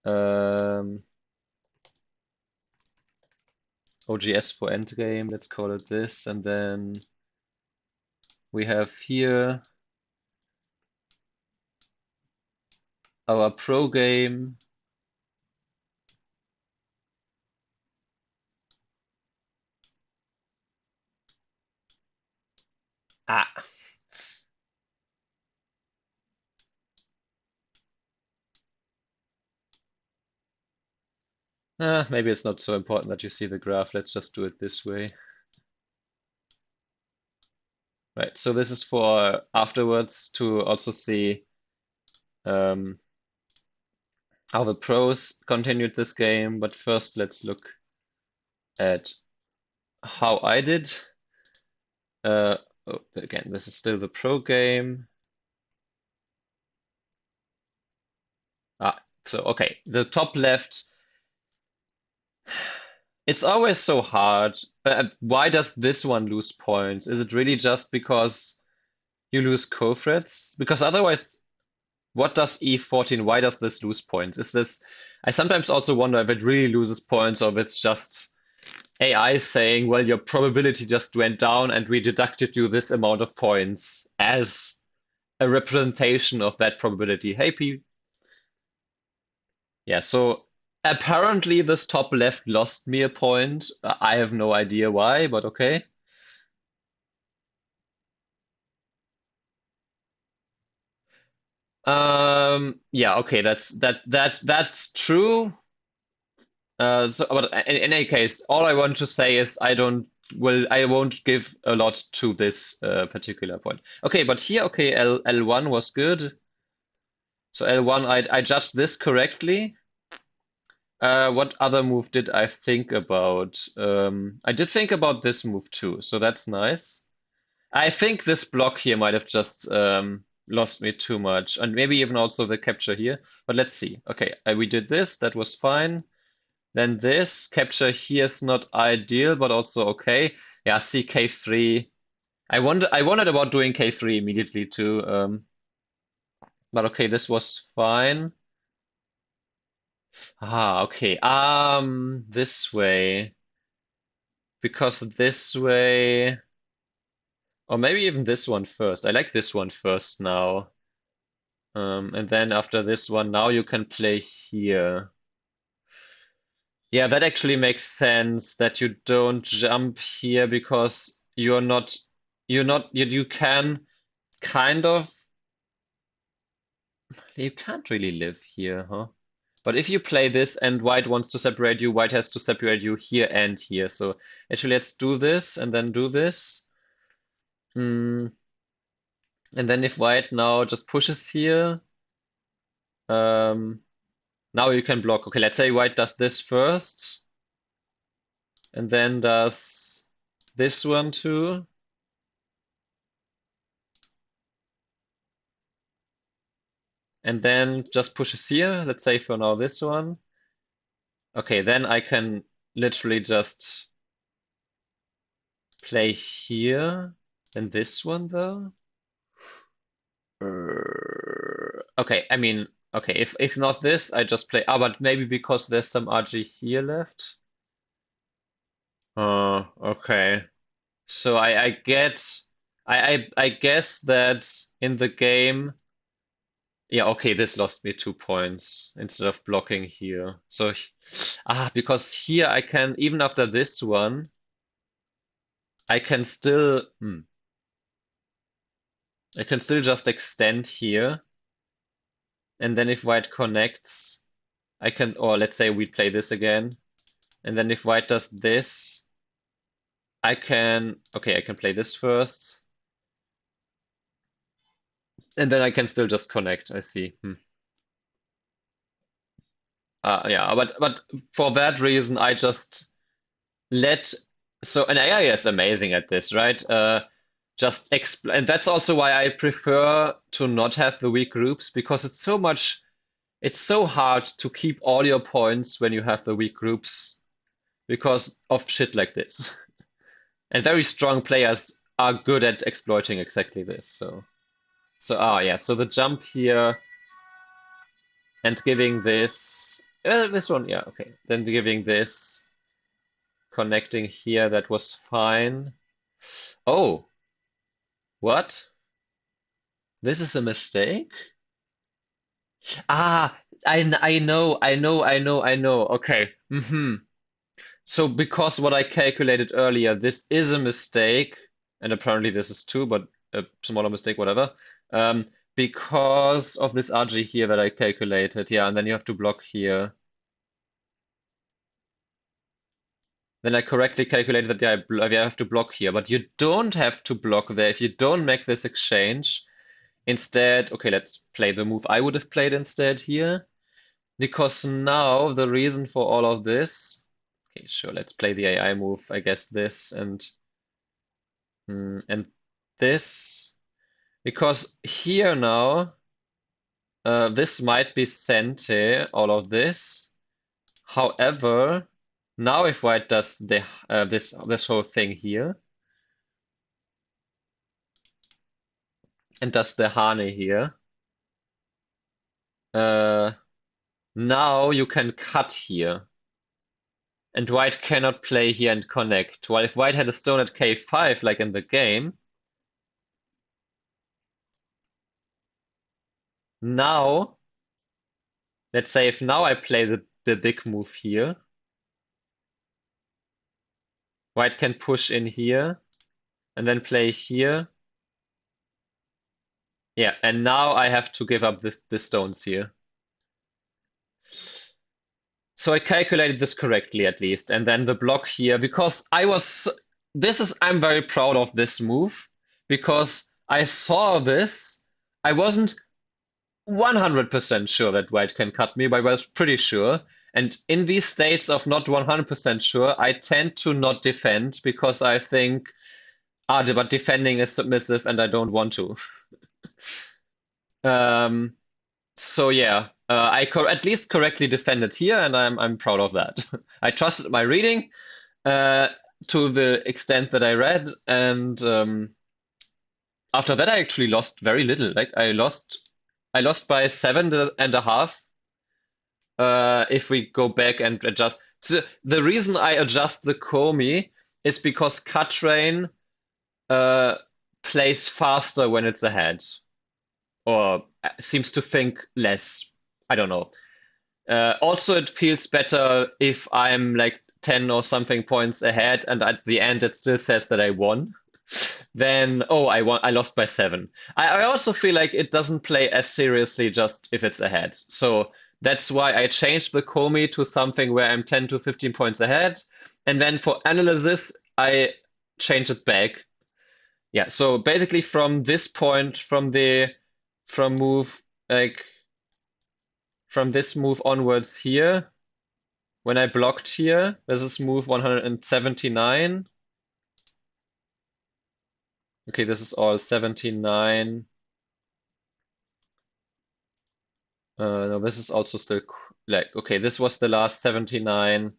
Um, OGS for Endgame, let's call it this. And then we have here our pro game. Ah, maybe it's not so important that you see the graph. Let's just do it this way. Right, so this is for afterwards to also see how the pros continued this game. But first, let's look at how I did. Oh, again, this is still the pro game. So okay, the top left. It's always so hard. Why does this one lose points? Is it really just because you lose co-threads? Because otherwise, what does E14? Why does this lose points? Is this? I sometimes also wonder if it really loses points or if it's just AI saying, well, your probability just went down and we deducted you this amount of points as a representation of that probability. Hey, P. Yeah, so apparently this top left lost me a point. I have no idea why, but okay. Yeah, okay, that's true. But in any case, all I want to say is I won't give a lot to this particular point. Okay, but here, okay, L1 was good. So L1, I judged this correctly. What other move did I think about? I did think about this move too, so that's nice. I think this block here might have just lost me too much, and maybe even also the capture here. But let's see. Okay, we did this. That was fine. Then this capture here is not ideal, but also okay. Yeah, see K3. I wondered about doing K3 immediately too. But okay, this was fine. Okay. This way. Because this way, or maybe even this one first. I like this one first now. And then after this one, now you can play here. Yeah, that actually makes sense that you don't jump here because you can kind of, you can't really live here, huh? But if you play this and white wants to separate you, white has to separate you here and here. So actually let's do this and then do this. Hmm. And then if white now just pushes here, um, now you can block. Okay, let's say white does this first, and then does this one too. And then just pushes here. Let's say for now this one. Okay, then I can literally just play here. Then this one though. Okay, I mean, okay, if not this, I just play. But maybe because there's some RG here left. Okay. So I get I guess that in the game, yeah, okay, this lost me 2 points instead of blocking here. So because here I can, even after this one, I can still I can still just extend here. And then if white connects, I can, or let's say we play this again. And then if white does this, I can play this first. And then I can still just connect, I see. Yeah, but for that reason, I just let, so an AI is amazing at this, right? Just explain, and that's also why I prefer to not have the weak groups, because it's so hard to keep all your points when you have the weak groups because of shit like this. And very strong players are good at exploiting exactly this. Yeah, so the jump here and giving this one, yeah, okay. Then giving this, connecting here, that was fine. Oh, what? This is a mistake? Ah, I know. Okay. So because what I calculated earlier, this is a mistake, and apparently this is too, but a smaller mistake, whatever. Um, because of this RG here that I calculated, yeah, and then you have to block here. Then I correctly calculated that yeah, I have to block here, but you don't have to block there if you don't make this exchange. Instead, okay, let's play the move I would have played instead here. Because now the reason for all of this, okay, sure, let's play the AI move, I guess this and this, because here now, this might be Sente, all of this. However, now if white does this whole thing here and does the Hane here, uh, now you can cut here. And white cannot play here and connect. While if white had a stone at k5, like in the game, now, let's say if now I play the big move here, white can push in here and then play here. Yeah, and now I have to give up the stones here. So I calculated this correctly at least. And then the block here, because I'm very proud of this move because I saw this. I wasn't 100% sure that white can cut me, but I was pretty sure. And in these states of not 100% sure, I tend to not defend because I think, but defending is submissive and I don't want to. Um, so yeah, at least correctly defended here, and I'm proud of that. I trusted my reading uh, to the extent that I read, and after that I actually lost very little. Like I lost by 7.5. If we go back and adjust, so the reason I adjust the Komi is because Katrain uh, plays faster when it's ahead, or seems to think less. I don't know. Also, it feels better if I'm like 10 or something points ahead, and at the end it still says that I won. Then, oh, I lost by 7. I also feel like it doesn't play as seriously just if it's ahead. So that's why I changed the Komi to something where I'm 10 to 15 points ahead. And then for analysis, I change it back. Yeah, so basically from this point, from move, like, from this move onwards here, when I blocked here, this is move 179. Okay, this is all 79. No, this is also still like, okay, this was the last 79,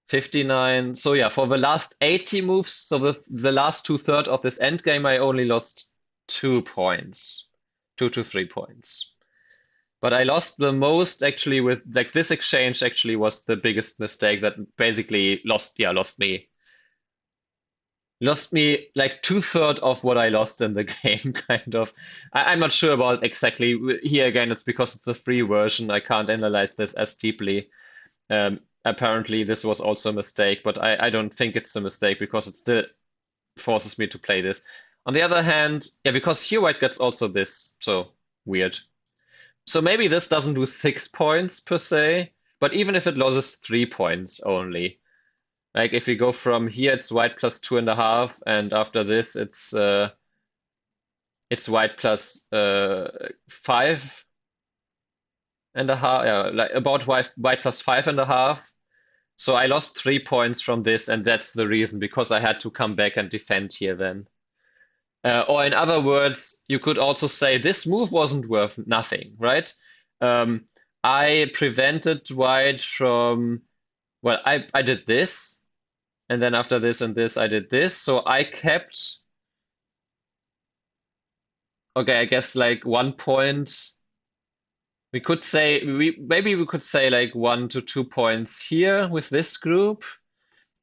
59. So yeah, for the last 80 moves, so the last 2/3 of this endgame, I only lost 2 points, 2 to 3 points. But I lost the most actually with like this exchange actually was the biggest mistake that basically lost me. Lost me like 2/3 of what I lost in the game, kind of. I'm not sure about exactly. Here again, it's because it's the free version. I can't analyze this as deeply. Apparently, this was also a mistake, but I don't think it's a mistake because it still forces me to play this. On the other hand, yeah, because here white gets also this, so weird. So maybe this doesn't lose 6 points per se, but even if it loses 3 points only, like if we go from here, it's white plus 2.5, and after this, it's white plus 5.5. Yeah, like about white plus 5.5. So I lost 3 points from this, and that's the reason because I had to come back and defend here then. Or in other words, you could also say this move wasn't worth nothing, right? Um, I prevented white from, well, I did this, and then after this and this, I did this. So I kept, okay, I guess like 1 point. We could say, maybe we could say like 1 to 2 points here with this group,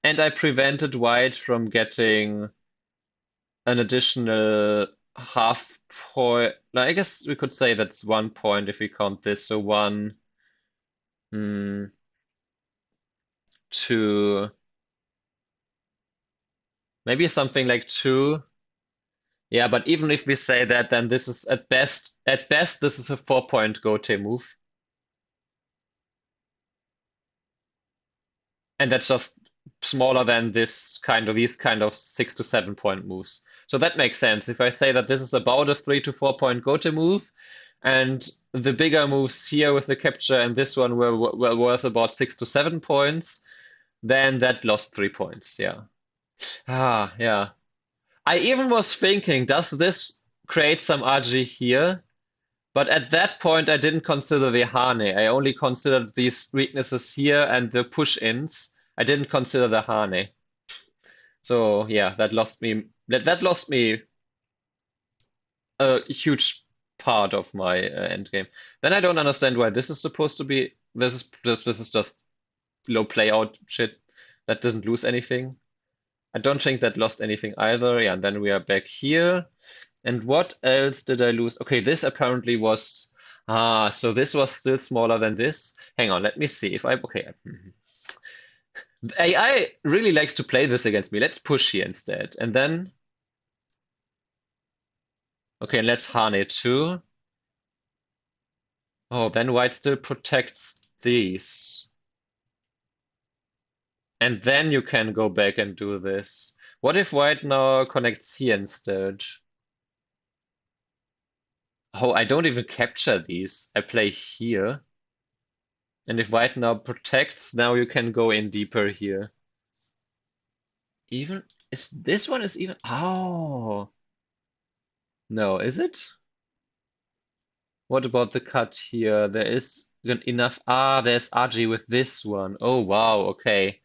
and I prevented white from getting an additional half point. I guess we could say that's 1 point if we count this. So one, two, maybe something like two. Yeah, but even if we say that, then this is at best, this is a 4 point Gote move. And that's just smaller than these kind of 6 to 7 point moves. So that makes sense. If I say that this is about a 3 to 4 point Gote move, and the bigger moves here with the capture and this one were worth about 6 to 7 points, then that lost 3 points. Yeah. Yeah. I even was thinking, does this create some RG here? But at that point, I didn't consider the Hane. I only considered these weaknesses here and the push-ins. I didn't consider the Hane. So yeah, that lost me. That lost me a huge part of my endgame. Then I don't understand why this is supposed to be. This is just low playout shit. That doesn't lose anything. I don't think that lost anything either. Yeah, and then we are back here. And what else did I lose? Okay, this apparently was. So this was still smaller than this. Hang on, let me see if I. Okay. AI really likes to play this against me. Let's push here instead. And then. Okay, let's Hane it too. Oh, then white still protects these. And then you can go back and do this. What if white now connects here instead? Oh, I don't even capture these. I play here. And if white now protects, now you can go in deeper here. Even is this one is even oh no, is it? What about the cut here? There is enough. There's RG with this one. Oh wow, okay.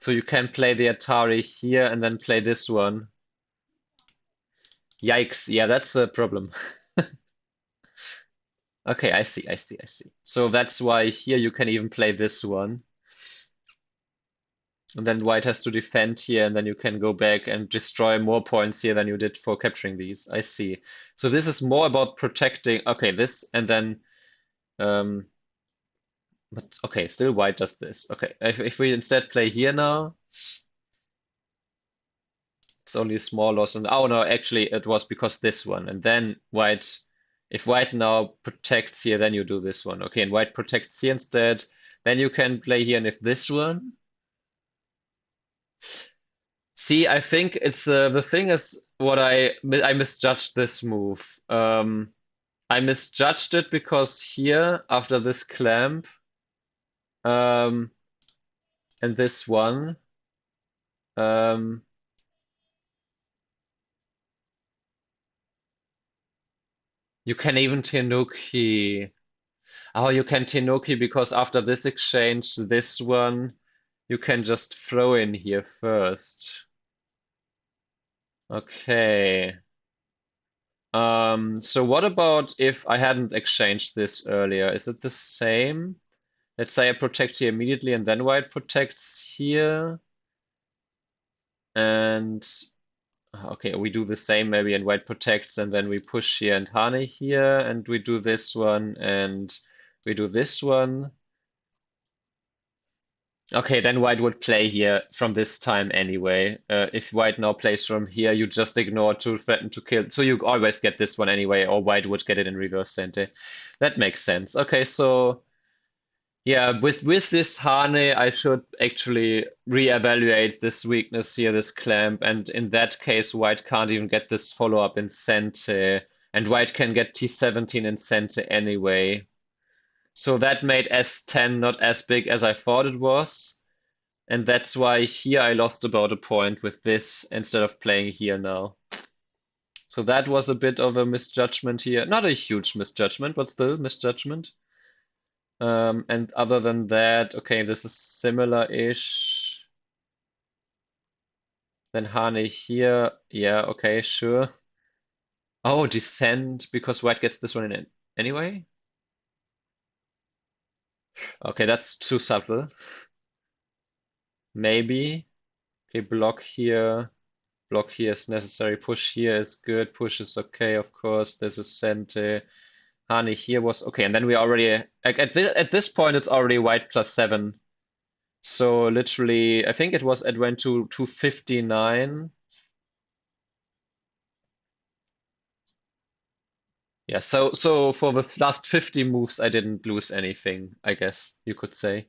So you can play the Atari here and then play this one. Yikes, yeah, that's a problem. Okay, I see, I see, I see. So that's why here you can even play this one. And then white has to defend here, and then you can go back and destroy more points here than you did for capturing these. I see. So this is more about protecting. Okay, this and then. But okay, still white does this. Okay, if we instead play here now, it's only a small loss. And oh no, actually it was because this one. And then white, if white now protects here, then you do this one. Okay, and white protects here instead. Then you can play here, and if this one. See, I think it's the thing is what I misjudged this move. I misjudged it because here after this clamp um, and this one um, you can even Tenuki. Oh, you can Tenuki because after this exchange, this one you can just throw in here first. Okay. So what about if I hadn't exchanged this earlier? Is it the same? Let's say I protect here immediately and then white protects here. And okay, we do the same maybe and white protects and then we push here and Hane here and we do this one and we do this one. Okay, then white would play here from this time anyway. If white now plays from here, you just ignore to threaten to kill. So you always get this one anyway, or white would get it in reverse center. That makes sense. Okay, so yeah, with this Hane, I should actually reevaluate this weakness here, this clamp, and in that case, white can't even get this follow-up in center, and white can get T17 in center anyway. So that made S10 not as big as I thought it was. And that's why here I lost about a point with this instead of playing here now. So that was a bit of a misjudgment here. Not a huge misjudgment, but still misjudgment. And other than that, okay, this is similar-ish. Then Hane here. Yeah, okay, sure. Oh, descent, because white gets this one in anyway? Okay, that's too subtle. Maybe. Okay, block here. Block here is necessary. Push here is good. Push is okay, of course. This is center. Hani here was okay. And then we already, like at this point, it's already white +7. So literally, I think it went to 259. Yeah, so for the last 50 moves, I didn't lose anything, I guess you could say.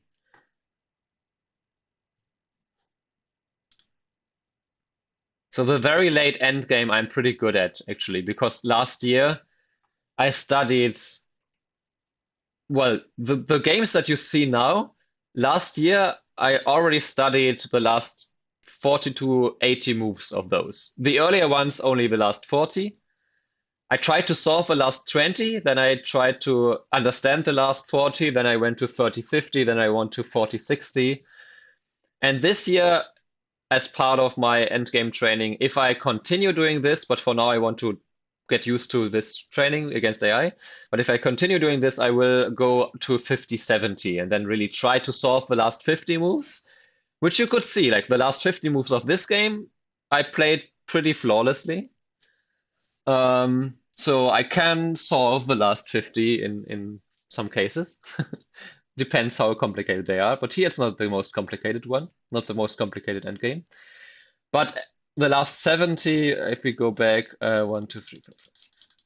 So the very late end game I'm pretty good at, actually, because last year I studied. Well, the games that you see now, last year I already studied the last 40 to 80 moves of those. The earlier ones, only the last 40. I tried to solve the last 20, then I tried to understand the last 40, then I went to 30-50, then I went to 40-60. And this year, as part of my endgame training, if I continue doing this, but for now I want to get used to this training against AI. But if I continue doing this, I will go to 50-70 and then really try to solve the last 50 moves, which you could see, like the last 50 moves of this game, I played pretty flawlessly. So I can solve the last 50 in some cases. Depends how complicated they are. But here it's not the most complicated one, not the most complicated endgame. But the last 70, if we go back, 1, 2, 3, 4, 5, 6, 7,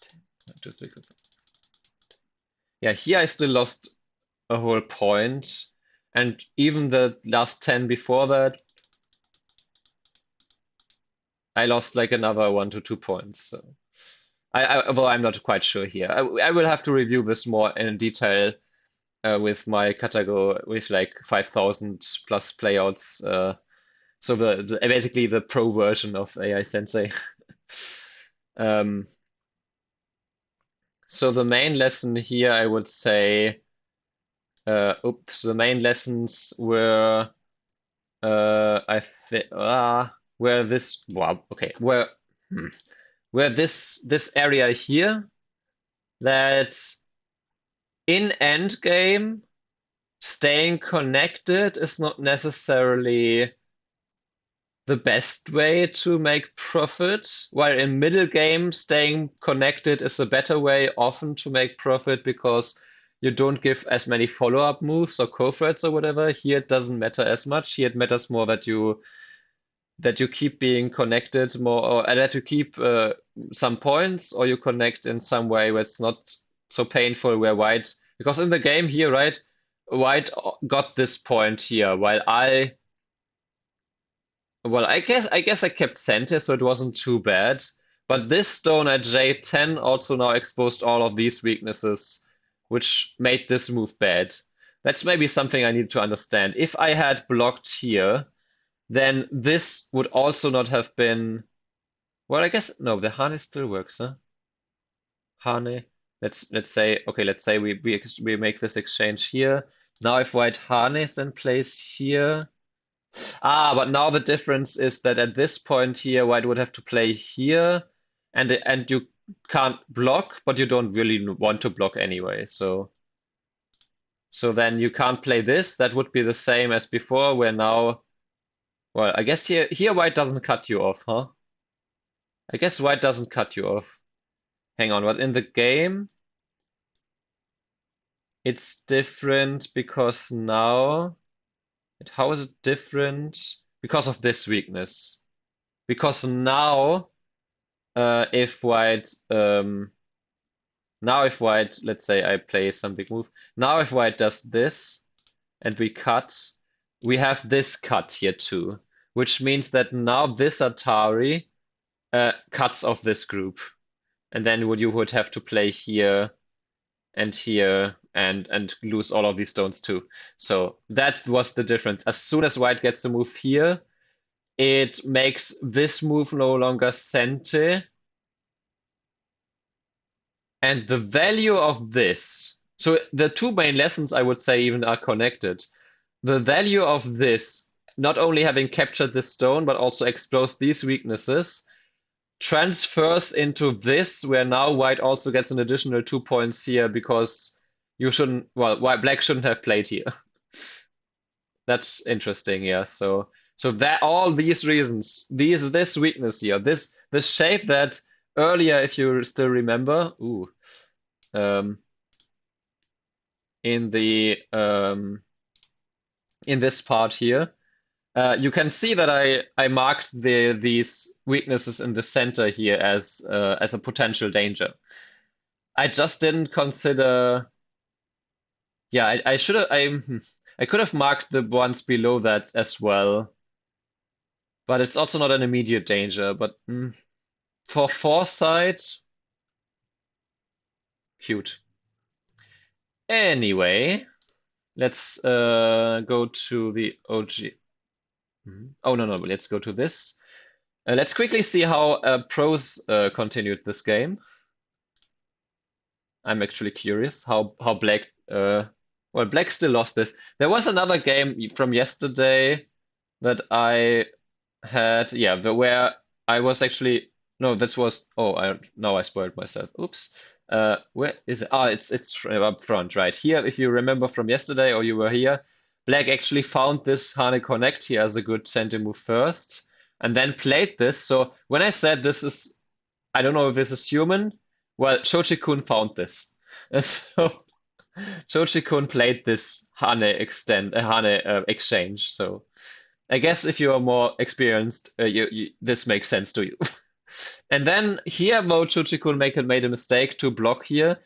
10, 1, 2, 3, 4, 5. Yeah, here I still lost a whole point. And even the last 10 before that, I lost like another 1 to 2 points. So well, I'm not quite sure here. I will have to review this more in detail with my Katago with like 5,000 plus playouts. So basically the pro version of AI Sensei. Um, so the main lesson here, I would say, the main lessons were, I think, where this, wow, okay, hmm, where this area here, that in endgame, staying connected is not necessarily the best way to make profit, while in middle game, staying connected is a better way often to make profit because you don't give as many follow-up moves or co-threads or whatever. Here it doesn't matter as much. Here it matters more that you keep being connected more, or that you keep some points, or you connect in some way where it's not so painful. Where white, because in the game here, right, white got this point here, while I guess I kept center, so it wasn't too bad. But this stone at J10 also now exposed all of these weaknesses, which made this move bad. That's maybe something I need to understand. If I had blocked here, then this would also not have been. Well, I guess no, the Hane still works, huh? Hane. Let's say okay, let's say we make this exchange here. Now if white Hanes in place here. But now the difference is that at this point here, white would have to play here, and you can't block, but you don't really want to block anyway. So then you can't play this. That would be the same as before, where now, well, I guess here white doesn't cut you off, huh? I guess white doesn't cut you off. Hang on, but in the game, it's different because now. How is it different? Because of this weakness. Because now, if white, now if white, let's say I play some big move. Now if white does this and we cut, we have this cut here too, which means that now this Atari cuts off this group, and then you would have to play here and here and lose all of these stones too. So that was the difference. As soon as white gets a move here, it makes this move no longer sente. And the value of this, so the two main lessons I would say even are connected. The value of this, not only having captured the stone, but also exposed these weaknesses, transfers into this, where now white also gets an additional 2 points here because you shouldn't, well, white black shouldn't have played here. That's interesting, yeah. So that all these reasons, this weakness here, this shape that earlier, if you still remember, um, in the in this part here, you can see that I marked these weaknesses in the center here as a potential danger. I just didn't consider. Yeah, I should have. I could have marked the ones below that as well, but it's also not an immediate danger. But for foresight, cute. Anyway, let's go to the OG. Oh no, let's go to this. Let's quickly see how pros continued this game. I'm actually curious how black. Well, black still lost this. There was another game from yesterday that I had, yeah, where I was actually no, this was now I spoiled myself. Oops. Where is it? Ah, it's up front, right here. If you remember from yesterday or you were here, black actually found this Hane Connect here as a good center move first, and then played this. So when I said this is, I don't know if this is human. Well, Chochi-kun found this. So Chochi-kun played this Hane exchange. So I guess if you are more experienced, this makes sense to you. And then here, Mo Chochi-kun made a mistake to block here.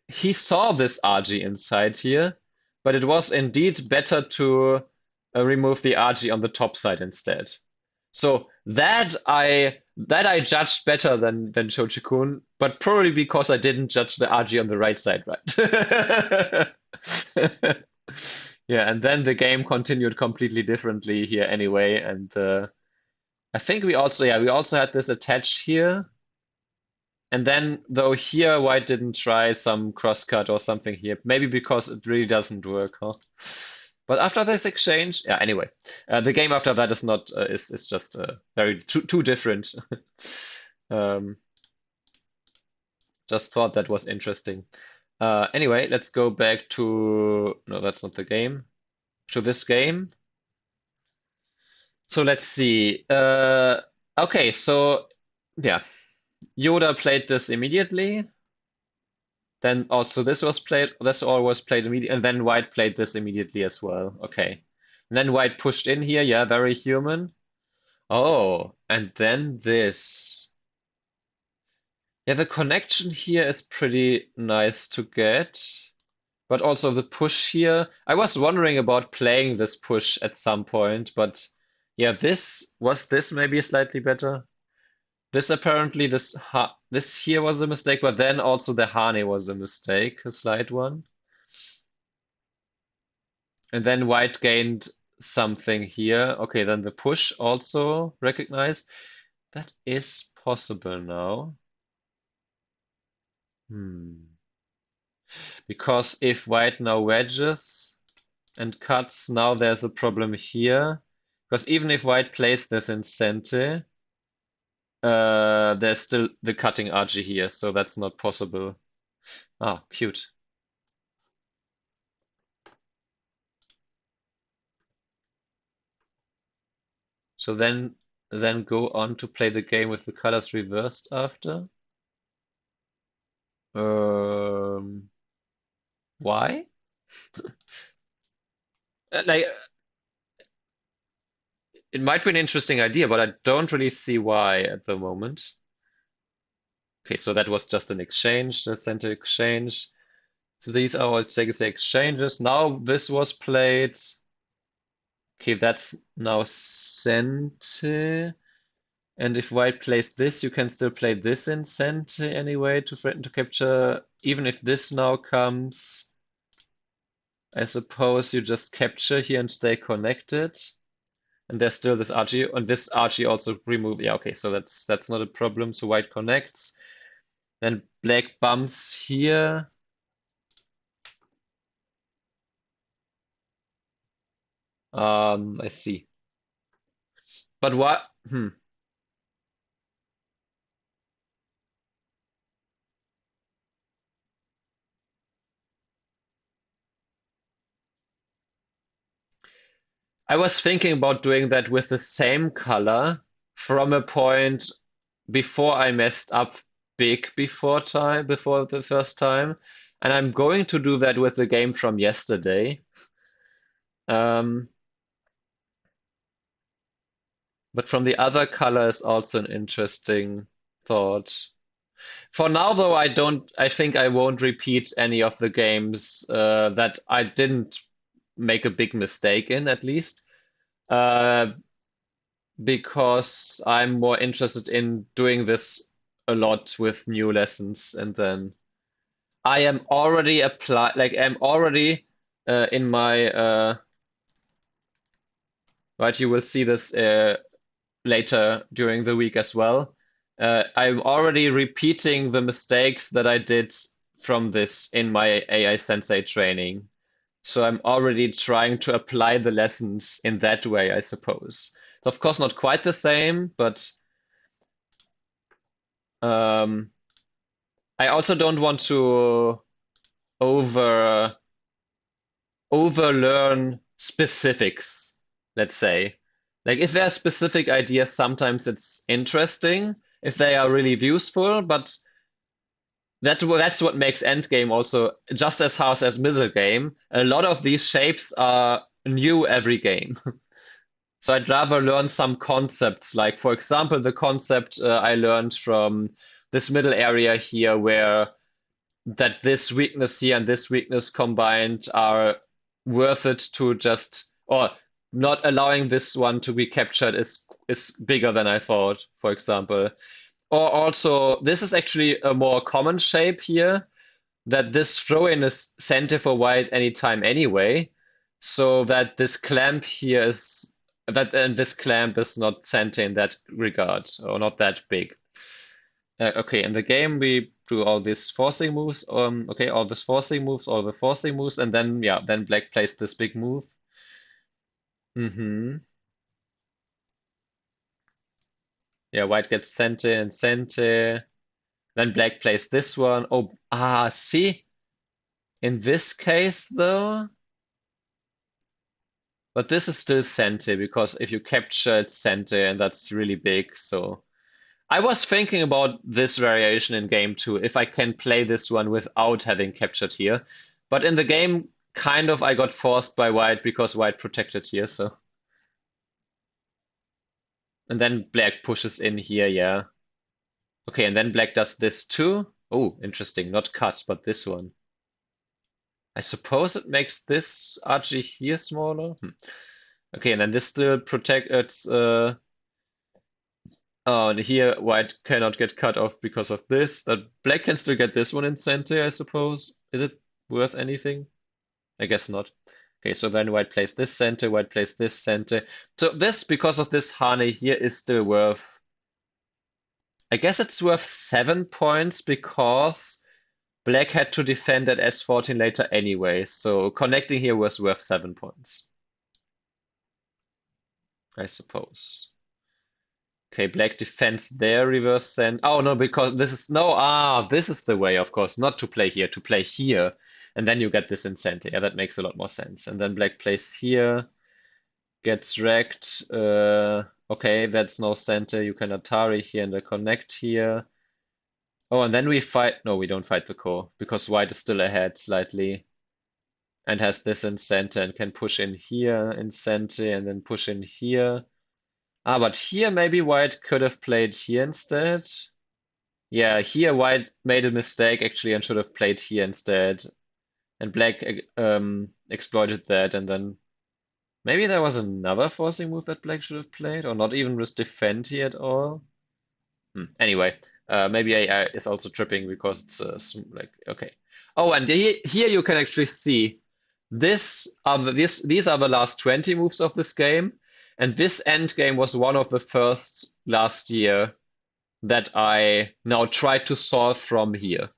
He saw this RG inside here, but it was indeed better to remove the RG on the top side instead. So that I judged better than Chochi-kun, but probably because I didn't judge the RG on the right side right. Yeah, and then the game continued completely differently here anyway, and I think we also had this attach here, and then though here white didn't try some crosscut or something here, maybe because it really doesn't work, huh? But after this exchange, yeah. Anyway, the game after that is not is just very too different. um, just thought that was interesting. Anyway, let's go back to no, that's not the game. To this game. So let's see. Okay, so yeah, Yoda played this immediately. Then also this was played. This all was played immediately, and then White played this immediately as well. Okay, and then White pushed in here. Yeah, very human. Oh, and then this. Yeah, the connection here is pretty nice to get, but also the push here. I was wondering about playing this push at some point, but yeah, this maybe slightly better. This apparently this here was a mistake, but then also the Hane was a mistake, a slight one. And then white gained something here. Okay, then the push also recognized. That is possible now. Because if white now wedges and cuts, now there's a problem here. Because even if white plays this in center, there's still the cutting RG here, so that's not possible. Ah, cute. So then go on to play the game with the colors reversed after. Why? Like, it might be an interesting idea, but I don't really see why at the moment. Okay, so that was just an exchange, the center exchange. So these are all the exchanges. Now this was played. Okay, that's now center. And if white plays this, you can still play this in center anyway to threaten to capture. Even if this now comes, I suppose you just capture here and stay connected. And there's still this RG, and this RG also remove. Yeah, okay, so that's not a problem. So white connects. Then black bumps here. I see. But what? I was thinking about doing that with the same color from a point before I messed up big before the first time, and I'm going to do that with the game from yesterday. Um, but from the other color is also an interesting thought. For now, though, I think I won't repeat any of the games that I didn't make a big mistake in, at least. Uh, because I'm more interested in doing this a lot with new lessons, and then I am already I'm already in my right. You will see this later during the week as well. I'm already repeating the mistakes that I did from this in my AI Sensei training. So I'm already trying to apply the lessons in that way, I suppose. It's of course not quite the same, but um, I also don't want to over overlearn specifics, let's say. Like if there are specific ideas, sometimes it's interesting if they are really useful, but that's what makes Endgame also just as hard as middle game. A lot of these shapes are new every game. So I'd rather learn some concepts, like for example, the concept I learned from this middle area here where that this weakness here and this weakness combined are worth it to just or not allowing this one to be captured is bigger than I thought, for example. Or also, this is actually a more common shape here, that this throw-in is center for white anytime anyway, so that this clamp here is that and this clamp is not center in that regard, or not that big. Okay, in the game we do all these forcing moves. Okay, all these forcing moves, all the forcing moves, and then yeah, then black plays this big move. Mm-hmm. Yeah, white gets center and center. Then black plays this one. Oh, see? In this case though, but this is still center because if you capture it's center and that's really big. So I was thinking about this variation in game too, if I can play this one without having captured here. But in the game, kind of I got forced by white because white protected here, so. And then black pushes in here, yeah. Okay, and then black does this too. Oh, interesting. Not cut, but this one. I suppose it makes this RG here smaller. Okay, and then this still protects. Oh, and here white cannot get cut off because of this. But black can still get this one in center, I suppose. Is it worth anything? I guess not. Okay, so then white plays this center, white plays this center. So this, because of this Hane here, is still worth. I guess it's worth 7 points because black had to defend at S14 later anyway. So connecting here was worth 7 points, I suppose. Okay, black defends their reverse send. Oh no, because this is this is the way, of course, not to play here, to play here, and then you get this incentive. Yeah, that makes a lot more sense. And then black plays here, gets wrecked. Okay, that's no center. You can Atari here and a connect here. Oh, and then we fight. No, we don't fight the core because white is still ahead slightly. and has this in center and can push in here in center and then push in here. Ah, but here maybe white could have played here instead. Yeah, here white made a mistake actually and should have played here instead. And black exploited that, and then maybe there was another forcing move that black should have played, or not even with defend here at all. Anyway, maybe AI is also tripping because it's like okay. Oh, and here you can actually see these are the last 20 moves of this game, and this end game was one of the first last year that I now tried to solve from here.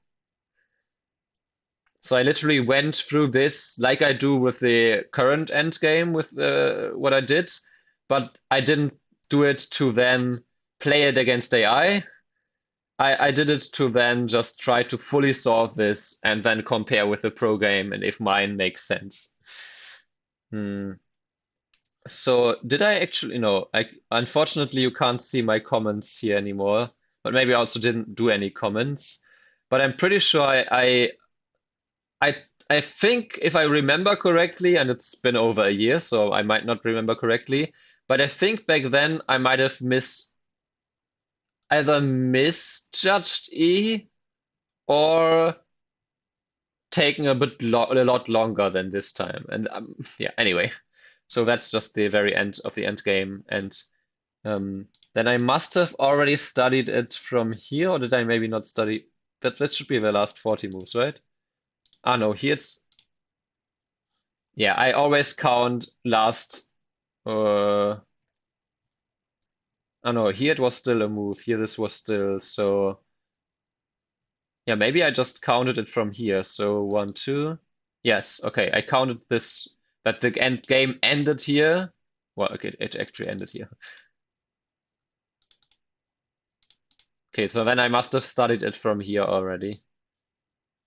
So I literally went through this like I do with the current end game with what I did, but I didn't do it to then play it against AI. I did it to then just try to fully solve this and then compare with the pro game and if mine makes sense. Hmm. So did I actually, no, unfortunately you can't see my comments here anymore, but maybe I also didn't do any comments. But I'm pretty sure I I think if I remember correctly, and it's been over a year, so I might not remember correctly, but I think back then I might have either misjudged E or taken a lot longer than this time. And yeah, anyway, so that's just the very end of the end game, and then I must have already studied it from here, or did I maybe not study? That should be the last 40 moves, right? Ah no, here it's yeah. I always count last. Uh, oh no, here it was still a move. Here this was still so. Yeah, maybe I just counted it from here. So one, two. Yes, okay. I counted this that the end game ended here. Well, okay, it actually ended here. Okay, so then I must have studied it from here already.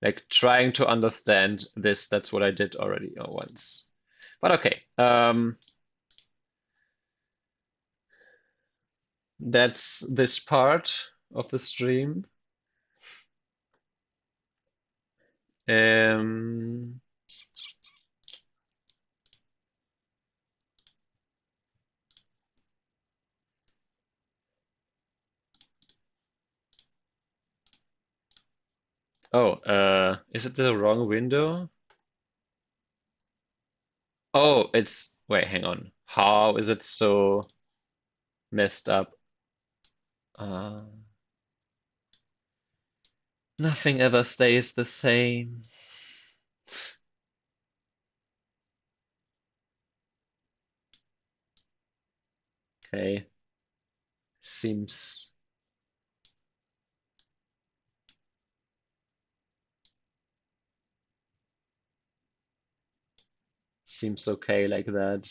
Like trying to understand this, that's what I did already once. But okay, that's this part of the stream. Um, oh, is it the wrong window? Oh, it's, wait, hang on. How is it so messed up? Uh, Nothing ever stays the same. Okay, seems seems okay like that.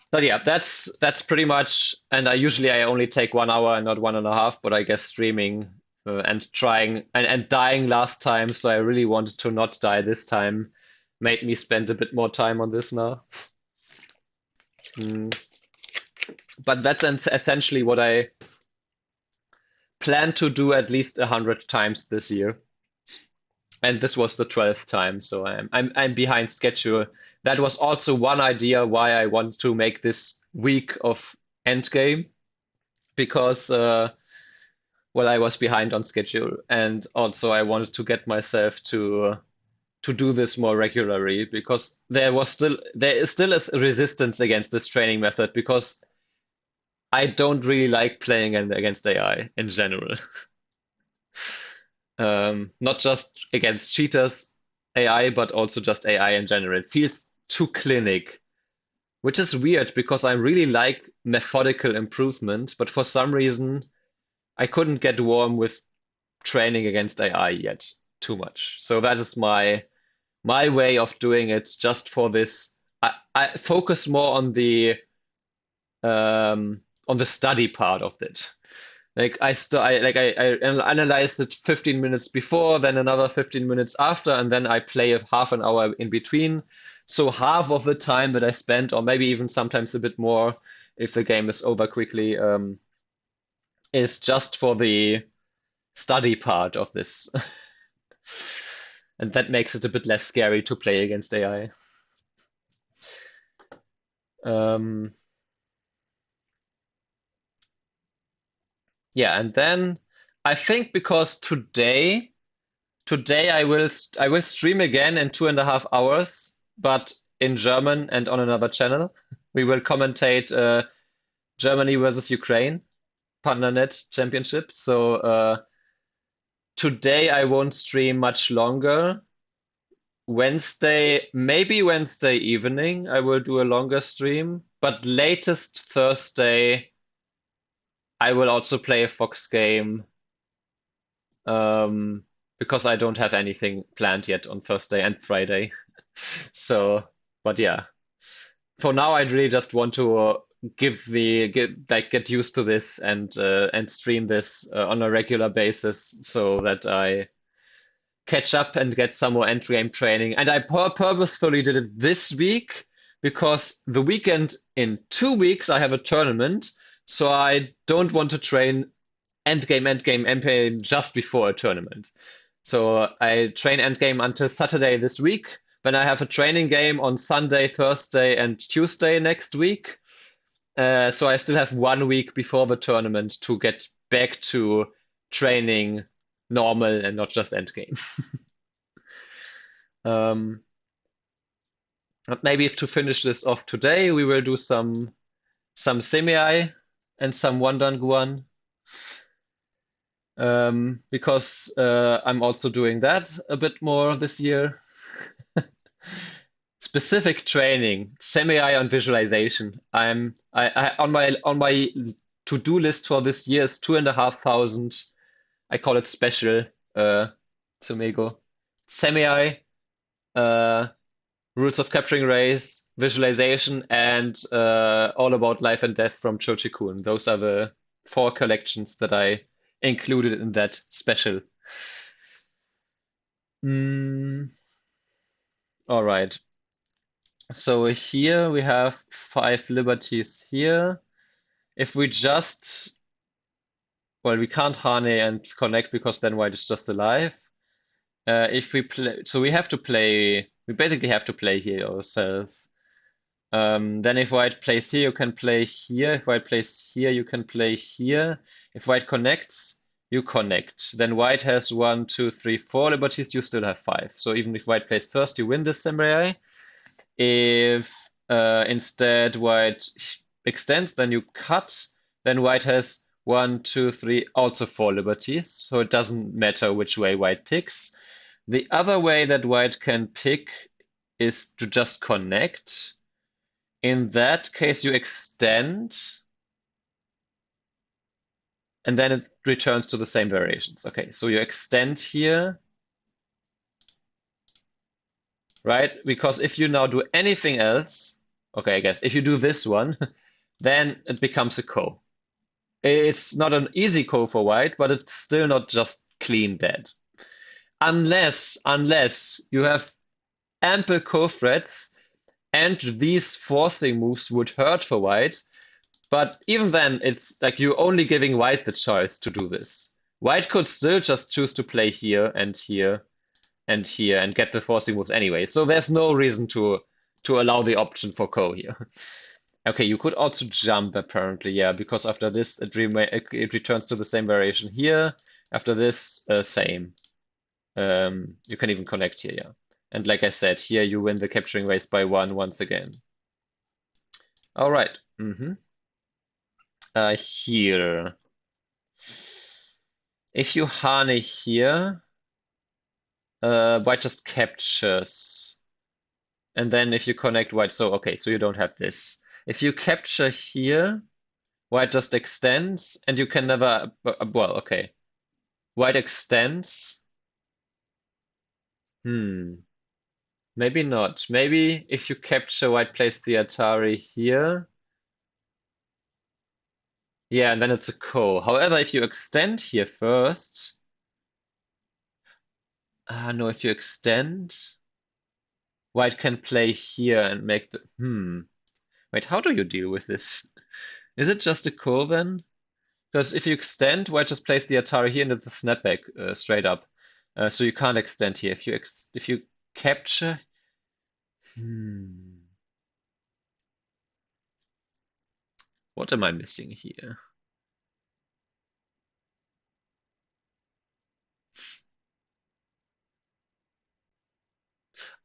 But yeah, that's pretty much. And I only take 1 hour and not 1.5. But I guess streaming and trying and dying last time, so I really wanted to not die this time, made me spend a bit more time on this now. Mm. But that's essentially what I plan to do at least 100 times this year. And this was the 12th time, so I'm behind schedule. That was also one idea why I want to make this week of Endgame because well, I was behind on schedule, and also I wanted to get myself to do this more regularly because there is still a resistance against this training method because I don't really like playing against AI in general. Not just against cheaters AI, but also just AI in general. It feels too clinic, which is weird because I really like methodical improvement, but for some reason I couldn't get warm with training against AI yet too much. So that is my way of doing it just for this. I focus more on the study part of it. Like I analyzed it 15 minutes before, then another 15 minutes after, and then I play a half an hour in between. So half of the time that I spent, or maybe even sometimes a bit more, if the game is over quickly, is just for the study part of this. And that makes it a bit less scary to play against AI. Um, yeah, and then I think because today I will stream again in 2.5 hours, but in German and on another channel. We will commentate Germany versus Ukraine, PandaNet Championship. So today I won't stream much longer. Wednesday, maybe Wednesday evening, I will do a longer stream, but latest Thursday, I will also play a Fox game um, because I don't have anything planned yet on Thursday and Friday. So, but yeah, for now, I really just want to get used to this and stream this on a regular basis so that I catch up and get some more endgame training. And I purposefully did it this week because the weekend in 2 weeks I have a tournament, so I don't want to train endgame just before a tournament. So I train endgame until Saturday this week. Then I have a training game on Sunday, Thursday, and Tuesday next week. So I still have 1 week before the tournament to get back to training normal and not just endgame. Um, but maybe if to finish this off today, we will do some semi and some Wandan because I'm also doing that a bit more this year. Specific training, semi on visualization. I on my to-do list for this year is 2,500. I call it special, Sumego. Semi rules of capturing rays, visualization, and all about life and death from Chochikun. Those are the 4 collections that I included in that special. Mm, all right. So here we have 5 liberties here. If we just, well, we can't Hane and connect because then white is just alive. If we play, so we have to play, we basically have to play here ourselves. Then if white plays here, you can play here. If white plays here, you can play here. If white connects, you connect. Then white has 1, 2, 3, 4 liberties. You still have 5. So even if white plays first, you win this samurai. If instead white extends, then you cut. Then white has 1, 2, 3, also 4 liberties. So it doesn't matter which way white picks. The other way that white can pick is to just connect. In that case, you extend, and then it returns to the same variations. Okay, so you extend here, right? Because if you now do anything else, okay, I guess if you do this one, then it becomes a ko. It's not an easy ko for white, but it's still not just clean dead. Unless you have ample ko threats and these forcing moves would hurt for white. But even then, it's like you're only giving white the choice to do this. White could still just choose to play here and here and here and get the forcing moves anyway. So there's no reason to allow the option for ko here. Okay, you could also jump apparently, yeah, because after this it returns to the same variation here. After this, same. You can even connect here, yeah. And like I said, here you win the capturing race by 1 once again. All right. Here. If you Hane here, white just captures. And then if you connect white, so okay, so you don't have this. If you capture here, white just extends, and you can never, well, okay. White extends. Maybe not. Maybe if you capture, white plays the Atari here. Yeah, and then it's a ko. However, if you extend here first, no, if you extend, white can play here and make the, Wait, how do you deal with this? Is it just a ko then? Because if you extend, white just plays the Atari here and it's a snapback straight up. So you can't extend here. If you capture, hmm, what am I missing here?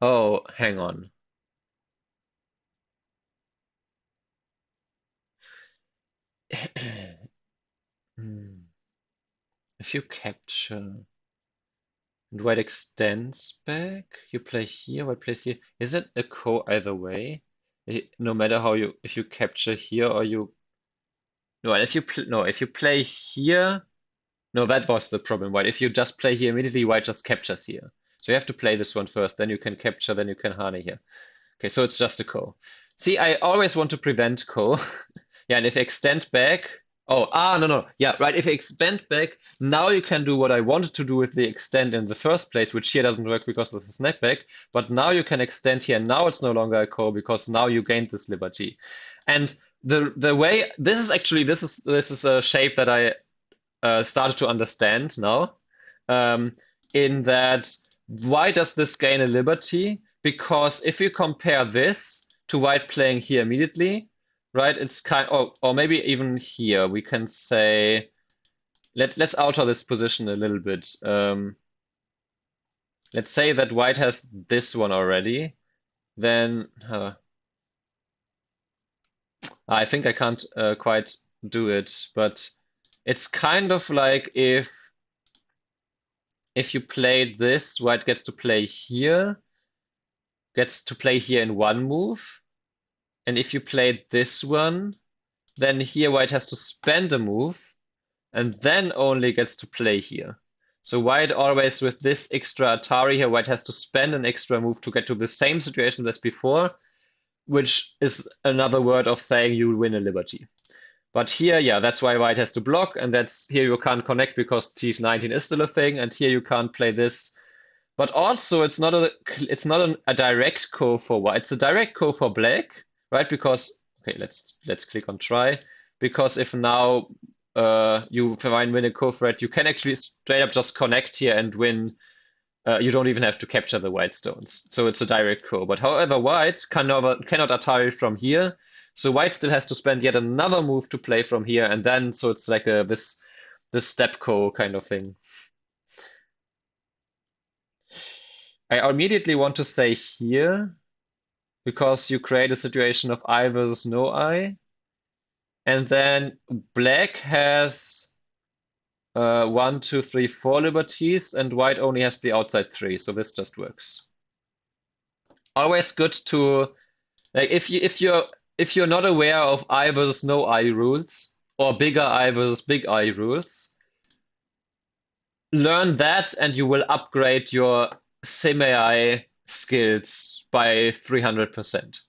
Oh, hang on. Hmm. If you capture and white extends back, you play here, white plays here. Is it a ko either way? No matter how you, if you capture here or you, no, if you play here, no, that was the problem, white. If you just play here immediately, white just captures here. So you have to play this one first, then you can capture, then you can Hane here. Okay, so it's just a ko. See, I always want to prevent ko. Yeah, and if I extend back, no. Yeah, right. If I expand back, now you can do what I wanted to do with the extend in the first place, which here doesn't work because of the snapback. But now you can extend here. Now it's no longer a ko because now you gained this liberty. And the way this is a shape that I started to understand now. Um, in that, why does this gain a liberty? Because if you compare this to white playing here immediately, right? It's or maybe even here we can say, let's alter this position a little bit. Let's say that white has this one already. Then I think I can't quite do it, but it's kind of like if you play this, white gets to play here, in one move. And if you play this one, then here white has to spend a move and then only gets to play here. So white always, with this extra Atari here, white has to spend an extra move to get to the same situation as before, which is another word of saying you win a liberty. But here, yeah, that's why white has to block, and that's here you can't connect because T19 is still a thing, and here you can't play this. But also, it's not a direct ko for white. It's a direct ko for black, right? Because okay, let's click on try. Because if now you win a ko for it, you can actually straight up just connect here and win. You don't even have to capture the white stones. So it's a direct ko. But however, white cannot Atari from here. So white still has to spend yet another move to play from here, and then so it's like this step ko kind of thing. I immediately want to say here, because you create a situation of I versus no I. And then black has 1, 2, 3, 4 liberties, and white only has the outside 3, so this just works. Always good to, like, if you're not aware of I versus no I rules or bigger I versus big I rules, learn that and you will upgrade your semi-I skills by 300%.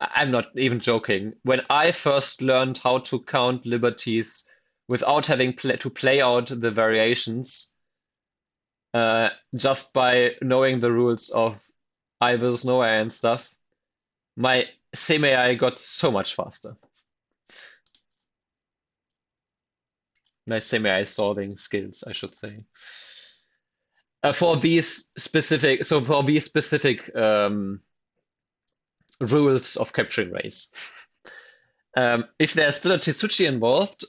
I'm not even joking. When I first learned how to count liberties without having to play out the variations, just by knowing the rules of I versus no I and stuff, my semi-I got so much faster. My semi-I solving skills, I should say. For these specific rules of capturing rays. If there's still a Tetsuchi involved,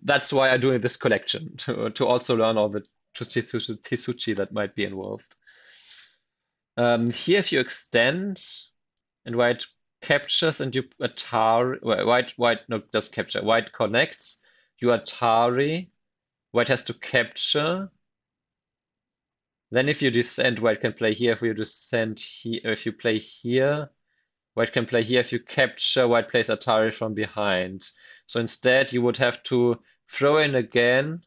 that's why I'm doing this collection, to also learn all the Tetsuchi that might be involved. Here, if you extend and white captures and you Atari, white no, doesn't capture, white connects, you Atari, white has to capture. Then if you descend, white can play here. If you descend here, if you play here, white can play here. If you capture, white plays Atari from behind. So instead, you would have to throw in again,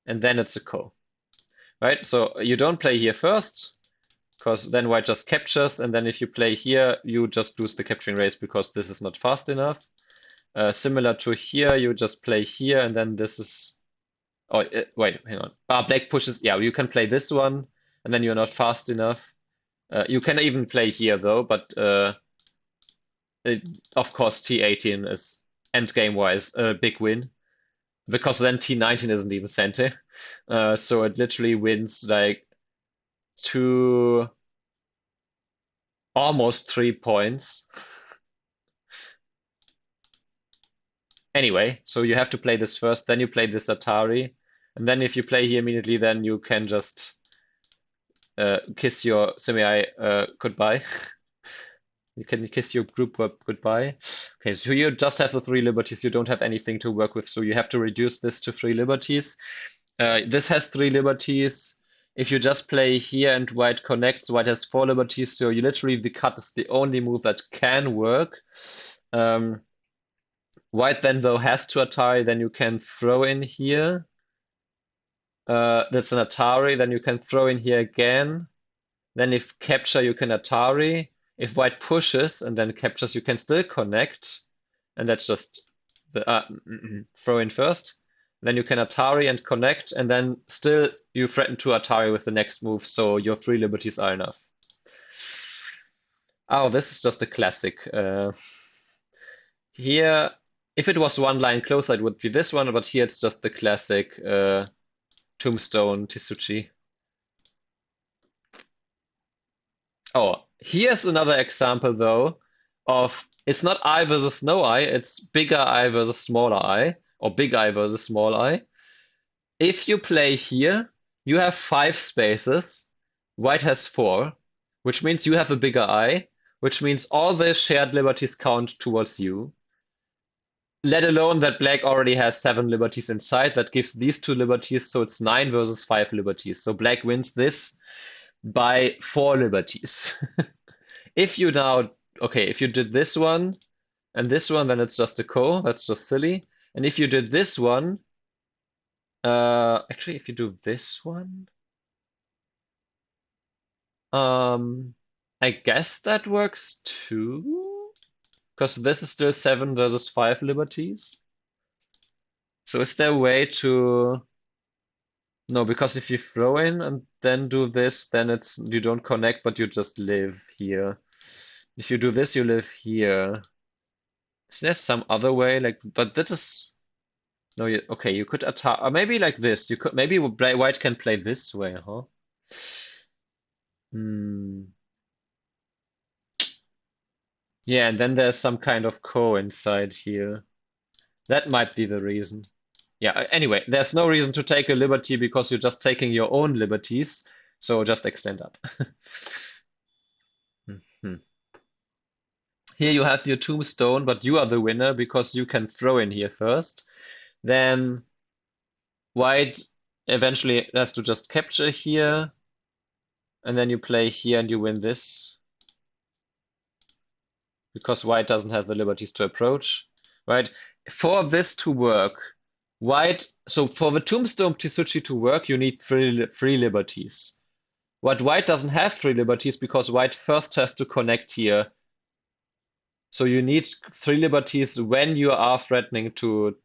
and then it's a ko. Right? So you don't play here first, because then white just captures, and then if you play here, you just lose the capturing race because this is not fast enough. Similar to here, you just play here, and then this is... Oh, wait, hang on. Black pushes... Yeah, you can play this one, and then you're not fast enough. You can even play here, though, but of course T18 is end game wise a big win because then T19 isn't even center. So it literally wins like two, almost 3 points. Anyway, so you have to play this first, then you play this Atari, and then if you play here immediately, then you can just kiss your semi goodbye. You can kiss your group up goodbye. Okay, so you just have the 3 liberties. You don't have anything to work with, so you have to reduce this to 3 liberties. This has 3 liberties. If you just play here and white connects, white has 4 liberties. So you literally, the cut is the only move that can work. White then though has to Atari, then you can throw in here. That's an Atari, then you can throw in here again. Then if capture, you can Atari. If white pushes and then captures, you can still connect. And that's just the throw in first. Then you can Atari and connect, and then still you threaten to Atari with the next move, so your 3 liberties are enough. Oh, this is just a classic. Here, if it was one line closer, it would be this one, but here it's just the classic Tombstone Tisuchi. Oh, here's another example though of it's not I versus no I, it's bigger I versus smaller I, or big I versus small I. If you play here, you have 5 spaces, white has 4, which means you have a bigger I, which means all the shared liberties count towards you. Let alone that black already has 7 liberties inside, that gives these 2 liberties, so it's 9 versus 5 liberties. So black wins this by 4 liberties. If you now, okay, if you did this one and this one, then it's just a ko. That's just silly. And if you did this one, actually, if you do this one, I guess that works too, because this is still 7 versus 5 liberties. So is there a way to? No, because if you throw in and then do this, then it's you don't connect, but you just live here. If you do this, you live here. Is there some other way? Like, but this is no. Okay, you could attack, or maybe like this. You could maybe white can play this way, huh? Hmm. Yeah, and then there's some kind of ko inside here. That might be the reason. Yeah. Anyway, there's no reason to take a liberty because you're just taking your own liberties. So just extend up. Mhm. Here you have your tombstone, but you are the winner because you can throw in here first. Then white eventually has to just capture here, and then you play here and you win this because white doesn't have the liberties to approach, right? For this to work, so for the tombstone Tisuchi to work, you need three liberties. What white doesn't have 3 liberties because white first has to connect here. So you need 3 liberties when you are threatening to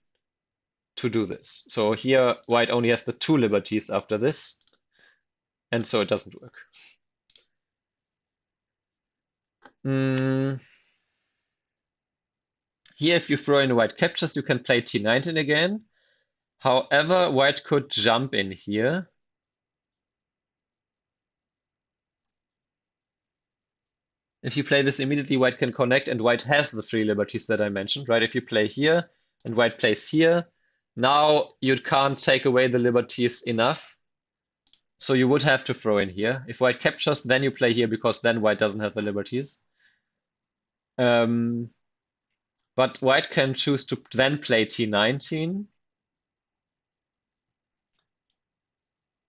do this. So here white only has the 2 liberties after this, and so it doesn't work. Here, if you throw in white captures, you can play T19 again. However, white could jump in here. If you play this immediately, white can connect, and white has the 3 liberties that I mentioned, right? If you play here, and white plays here, now you can't take away the liberties enough. So you would have to throw in here. If white captures, then you play here, because then white doesn't have the liberties. But white can choose to then play T19.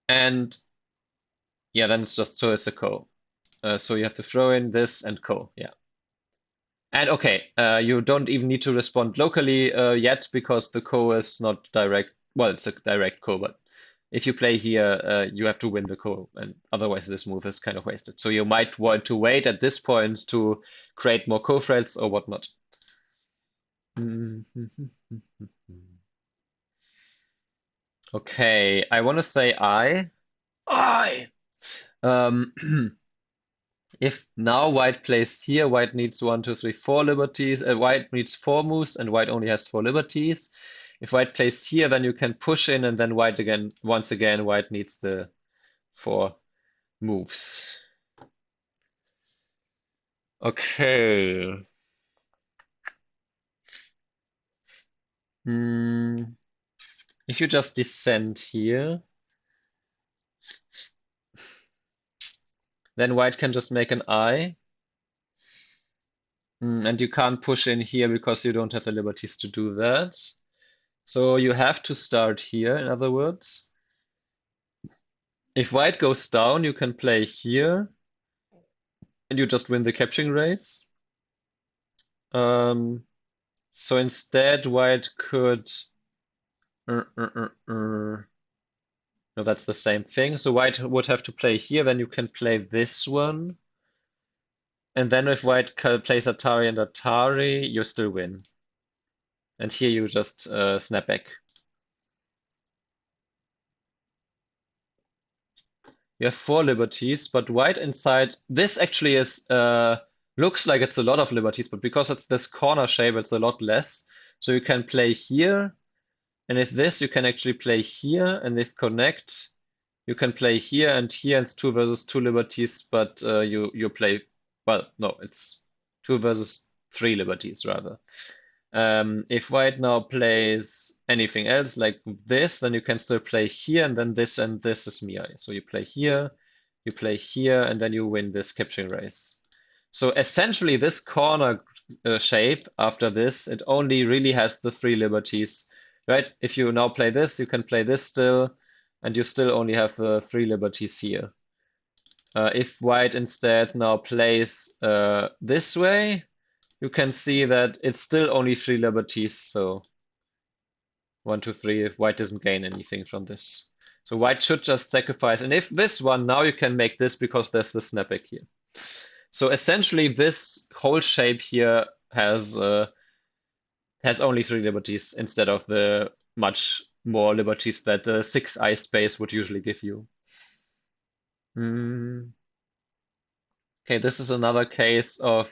And yeah, then it's just, so it's a ko. So you have to throw in this and ko, yeah. And okay, you don't even need to respond locally yet because the ko is not direct. Well, it's a direct ko, but if you play here, you have to win the ko, and otherwise this move is kind of wasted. So you might want to wait at this point to create more ko threads or whatnot. Okay, I want to say I. Um, If now white plays here, white needs 1, 2, 3, 4 liberties. White needs 4 moves, and white only has 4 liberties. If white plays here, then you can push in, and then white again. Once again, white needs the 4 moves. Okay. If you just descend here, then white can just make an eye. And you can't push in here because you don't have the liberties to do that. So you have to start here, in other words. If white goes down, you can play here, and you just win the capturing race. So instead, white could... No, that's the same thing. So white would have to play here, then you can play this one. And then if white plays Atari and Atari, you still win. And here you just snap back. You have 4 liberties, but white inside, this actually is, looks like it's a lot of liberties, but because it's this corner shape, it's a lot less. So you can play here, and if this, you can actually play here, and if connect, you can play here and here, and it's 2 versus 2 liberties, but you play, well, no, it's 2 versus 3 liberties rather. If white now plays anything else like this, then you can still play here, and then this is Miai. So you play here, and then you win this capturing race. So essentially, this corner shape after this, it only really has the 3 liberties, right? If you now play this, you can play this still, and you still only have the 3 liberties here. If white instead now plays this way, you can see that it's still only 3 liberties, so 1, 2, 3, white doesn't gain anything from this. So white should just sacrifice. And if this one, now you can make this because there's the snapback here. So essentially this whole shape here has only 3 liberties instead of the much more liberties that the 6 eye space would usually give you. Okay, this is another case of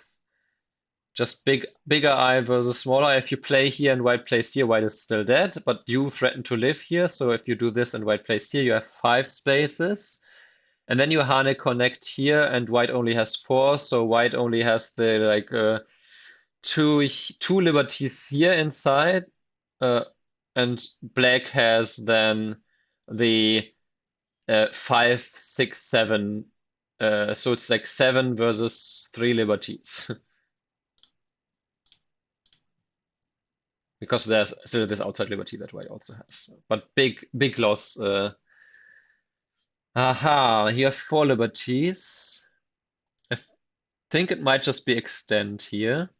just bigger eye versus smaller eye. If you play here and white plays here, white is still dead, but you threaten to live here. So if you do this and white plays here, you have 5 spaces. And then you Hane connect here, and white only has 4. So white only has the like two liberties here inside, and black has then the 5, 6, 7. So it's like 7 versus 3 liberties. Because there's still this outside liberty that white also has. But big loss. Aha, you have 4 liberties. I think it might just be extend here.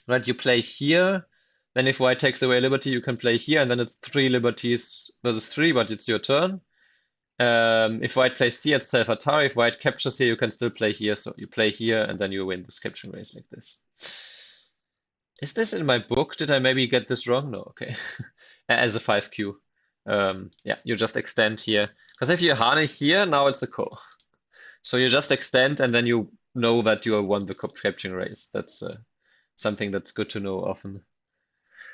Right, you play here. Then if white takes away liberty, you can play here, and then it's 3 liberties versus 3, but it's your turn. If white plays here, it's self-Atari. If white captures here, you can still play here. So you play here, and then you win this capturing race like this. Is this in my book? Did I maybe get this wrong? No, okay. As a 5Q. Yeah, you just extend here. Because if you Hane here, now it's a ko. So you just extend, and then you know that you won the capturing race. That's something that's good to know often.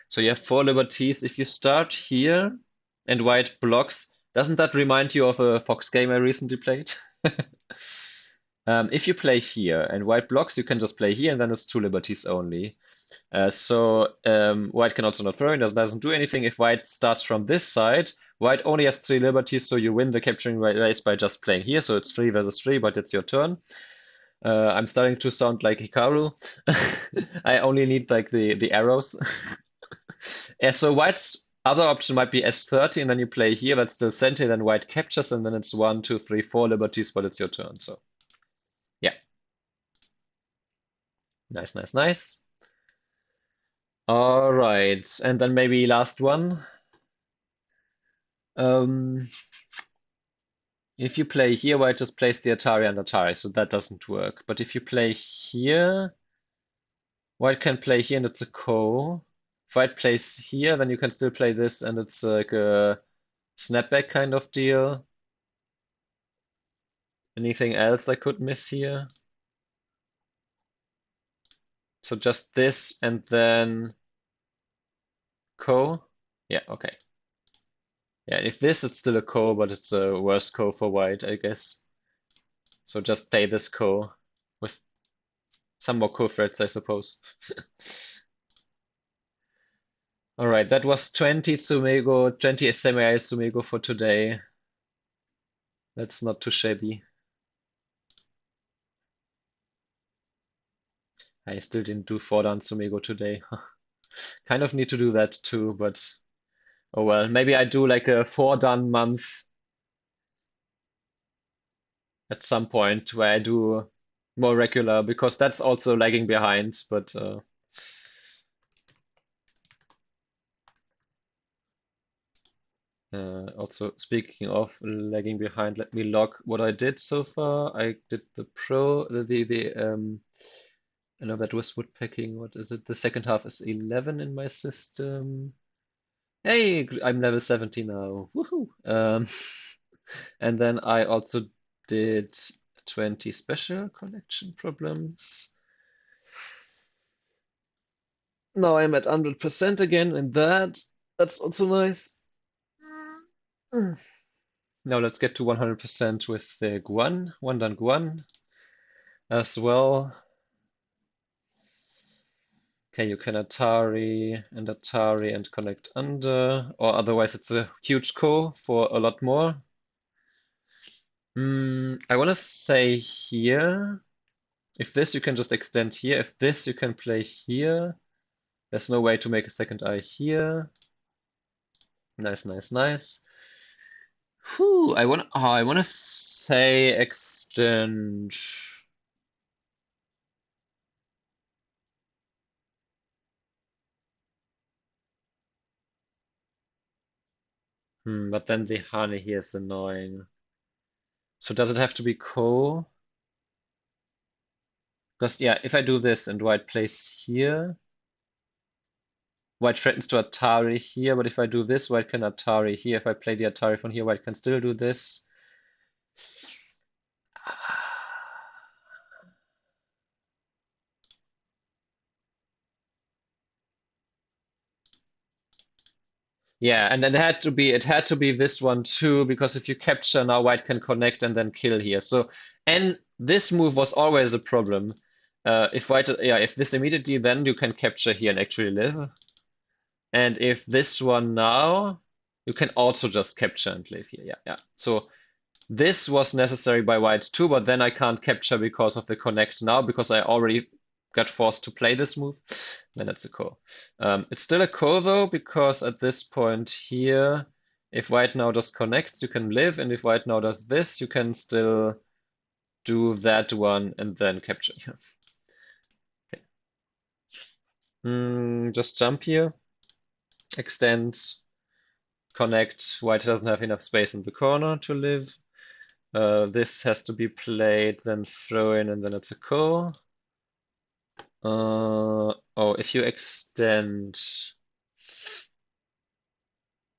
So you have 4 liberties. If you start here and white blocks, doesn't that remind you of a Fox game I recently played? If you play here and white blocks, you can just play here, and then it's 2 liberties only. So white can also not throw in, doesn't do anything. If white starts from this side, white only has 3 liberties, so you win the capturing race by just playing here. So it's 3 versus 3, but it's your turn. I'm starting to sound like Hikaru. I only need like the arrows. Yeah, so white's other option might be S30, and then you play here, that's still center, then white captures, and then it's 1, 2, 3, 4 liberties, but it's your turn. So yeah. Nice, nice, nice. All right, and then maybe last one. If you play here, white just plays the Atari and Atari, so that doesn't work. But if you play here, white can play here and it's a ko. If white plays here, then you can still play this and it's like a snapback kind of deal. Anything else I could miss here? So just this and then ko? Yeah, okay. Yeah, if this, it's still a ko, but it's a worse ko for white, I guess. So just play this ko with some more ko threads, I suppose. All right, that was 20 Tsumego, 20 semi Tsumego for today. That's not too shabby. I still didn't do 4-dan Tsumego today. Kind of need to do that too, but oh well. Maybe I do like a 4-dan month at some point where I do more regular because that's also lagging behind. But also speaking of lagging behind, let me log what I did so far. I did the pro, I know that was woodpecking. What is it? The second half is 11 in my system. Hey, I'm level 70 now. Woohoo! And then I also did 20 special connection problems. Now I'm at 100% again, and that's also nice. Now let's get to 100% with the Guan, one-dan Guan as well. Okay, you can Atari and connect under, or otherwise it's a huge core for a lot more. I want to say here, if this you can just extend here, if this you can play here. There's no way to make a second eye here. Nice, nice, nice. Whew, I want to say extend. But then the honey here is annoying. So does it have to be ko? Because yeah, if I do this and white plays here, white threatens to Atari here, but if I do this, white can Atari here. If I play the Atari from here, white can still do this. Yeah, and it had to be this one too, because if you capture now, white can connect and then kill here. So, and this move was always a problem. If white, yeah, if this immediately, then you can capture here and actually live. And if this one now, you can also just capture and live here. Yeah, yeah. So this was necessary by white too, but then I can't capture because of the connect now, because I already got forced to play this move. Then it's a ko. It's still a ko though, because at this point here, if white now just connects, you can live, and if white now does this, you can still do that one and then capture. Okay. Just jump here, extend, connect. White doesn't have enough space in the corner to live. This has to be played, then throw in, and then it's a ko. Oh, if you extend.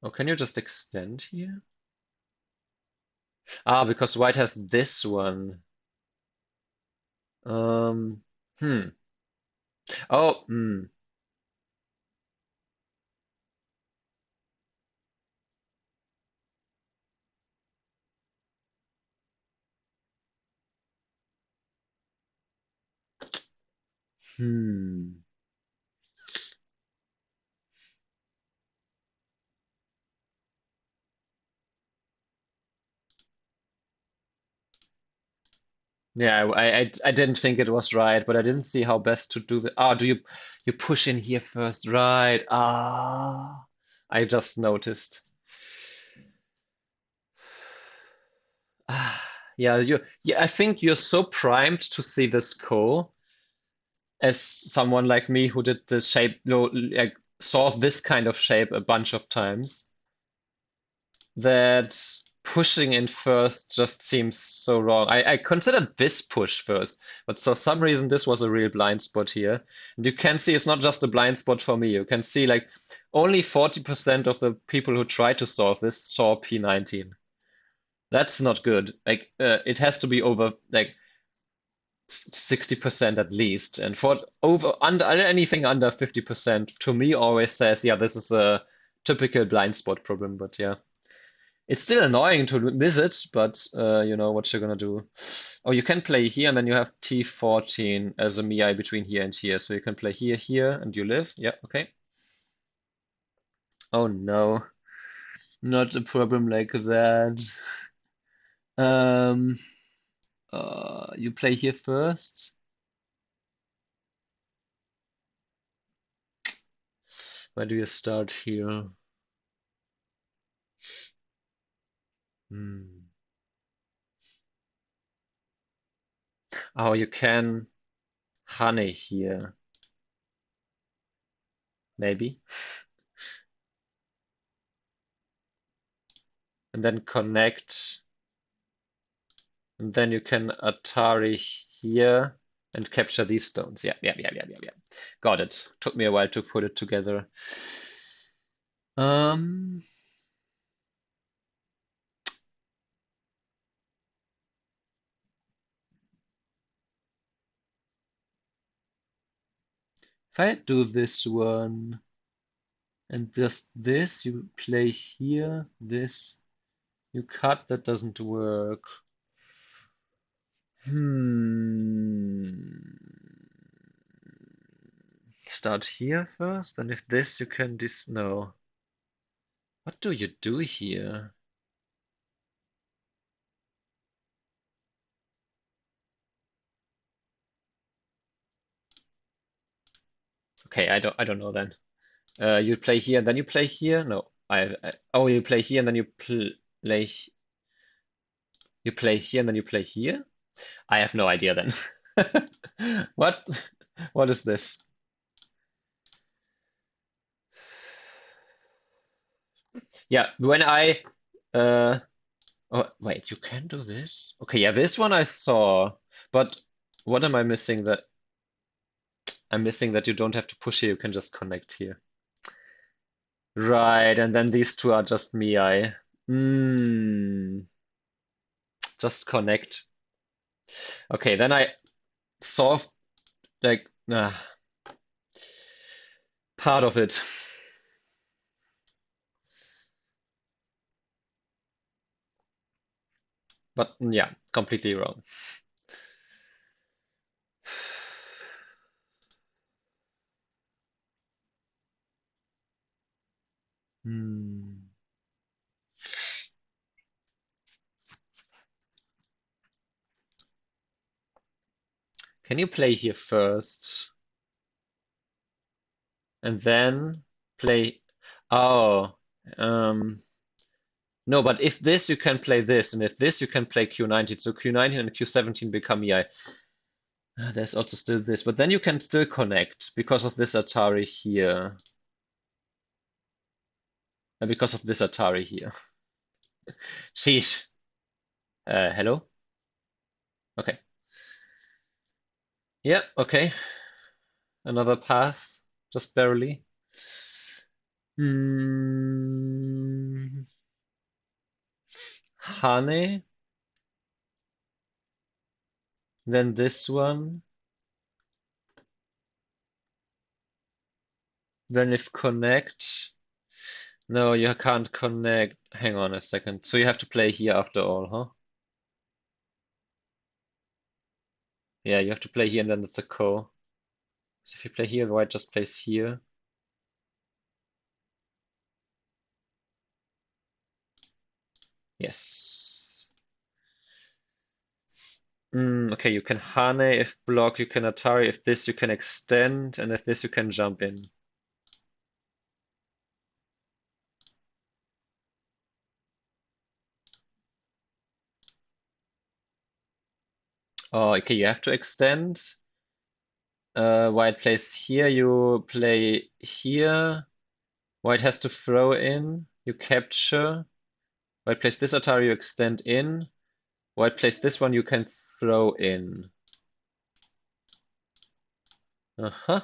Oh, can you just extend here? Ah, because white has this one. Um, hmm. Oh, hmm. Hmm. Yeah, I didn't think it was right, but I didn't see how best to do the. Ah, do you push in here first? Right. Ah, I just noticed. Ah, yeah, yeah, I think you're so primed to see this ko as someone like me who did the shape, like saw this kind of shape a bunch of times, that pushing in first just seems so wrong. I considered this push first, but for some reason this was a real blind spot here. And you can see it's not just a blind spot for me. You can see like only 40% of the people who tried to solve this saw P19. That's not good. Like, it has to be over like 60% at least. And for over under anything under 50% to me always says, yeah, this is a typical blind spot problem. But yeah, it's still annoying to miss it, but you know what you're gonna do. Oh, you can play here, and then you have T14 as a MII between here and here. So you can play here, here, and you live. Yeah, okay. Oh no, not a problem like that. Um, you play here first. Where do you start here? Hmm. Oh, you can honey here, maybe. And then connect. And then you can Atari here and capture these stones. Yeah, yeah, yeah, yeah, yeah, yeah. Got it. Took me a while to put it together. Um, if I do this one and just this, you play here, this, you cut, that doesn't work. Hmm. Start here first, and if this you can no. What do you do here? Okay, I don't know then. You play here and then you play here? No. Oh, you play here and then you play here and then you play here? I have no idea then. What what is this? Yeah, when I oh wait, you can do this? Okay, yeah, this one I saw, but what am I missing that I'm missing that you don't have to push here, you can just connect here. Right, and then these two are just MII. Hmm, just connect. Okay, then I solved like part of it. But yeah, completely wrong. Hmm. Can you play here first and then play? Oh, um, no, but if this, you can play this, and if this, you can play Q19. So Q19 and Q17 become EI. There's also still this, but then you can still connect because of this Atari here. And because of this Atari here. Sheesh. Hello? Okay. Yeah, okay. Another pass, just barely. Hmm. Honey. Then this one. Then if connect. No, you can't connect. Hang on a second. So you have to play here after all, huh? Yeah, you have to play here and then it's a ko. So if you play here, white just plays here. Yes. Okay, you can Hane if block, you can Atari. If this, you can extend. And if this, you can jump in. Oh, okay, you have to extend. White plays here, you play here. White has to throw in, you capture. White plays this Atari, you extend in. White plays this one, you can throw in. Uh-huh.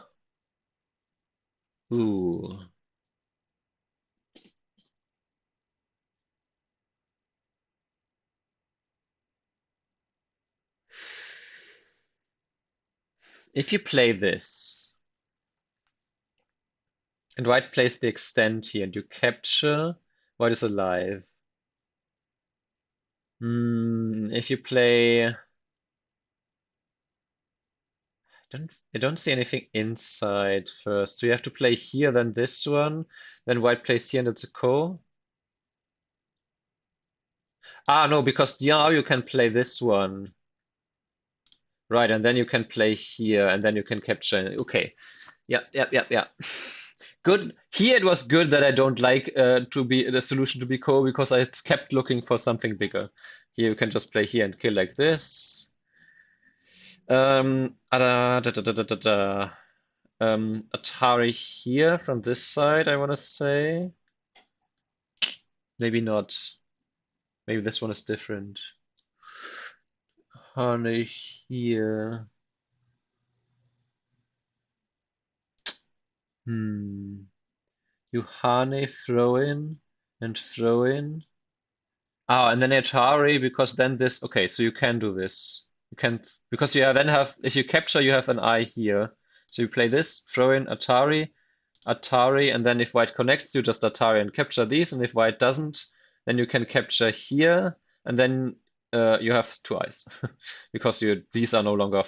Ooh. If you play this, and white plays the extend here, and you capture, white is alive. If you play, I don't see anything inside first. So you have to play here, then this one, then white plays here, and it's a ko. Ah, no, because now you can play this one. Right, and then you can play here, and then you can capture. Okay. Yeah. Good. Here it was good that I don't like to be the solution to be ko because I kept looking for something bigger. Here you can just play here and kill like this. Atari here from this side, I want to say. Maybe not. Maybe this one is different. Honey here. Hmm. You Hane throw in and throw in. Ah, and then Atari because then this. Okay, so you can do this. You can because you then have if you capture you have an eye here. So you play this, throw in Atari, Atari, and then if white connects, you just Atari and capture these, and if white doesn't, then you can capture here, and then you have two eyes because you these are no longer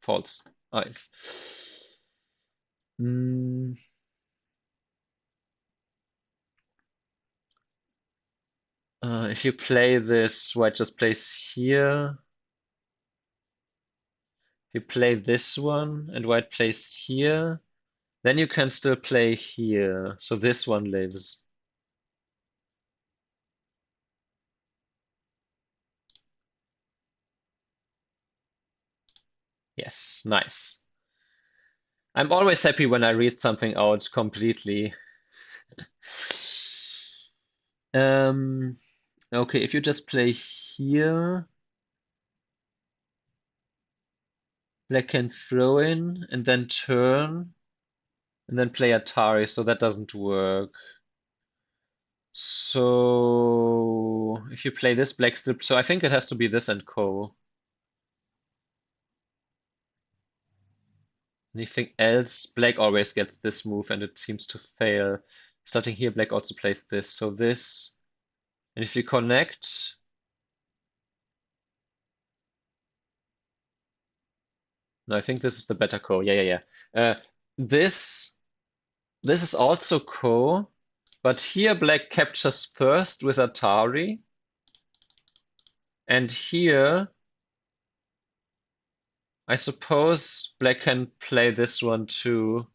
false eyes. Mm, if you play this, white just plays here. If you play this one and white plays here, then you can still play here. So this one lives. Yes, nice. I'm always happy when I read something out completely. Um, okay, if you just play here, black can throw in and then turn and then play Atari, so that doesn't work. So if you play this black slip, so I think it has to be this and co. Anything else, black always gets this move and it seems to fail. Starting here, black also plays this. So this, and if you connect, no, I think this is the better ko. Yeah. This this is also ko, but here black captures first with Atari, and here I suppose black can play this one too,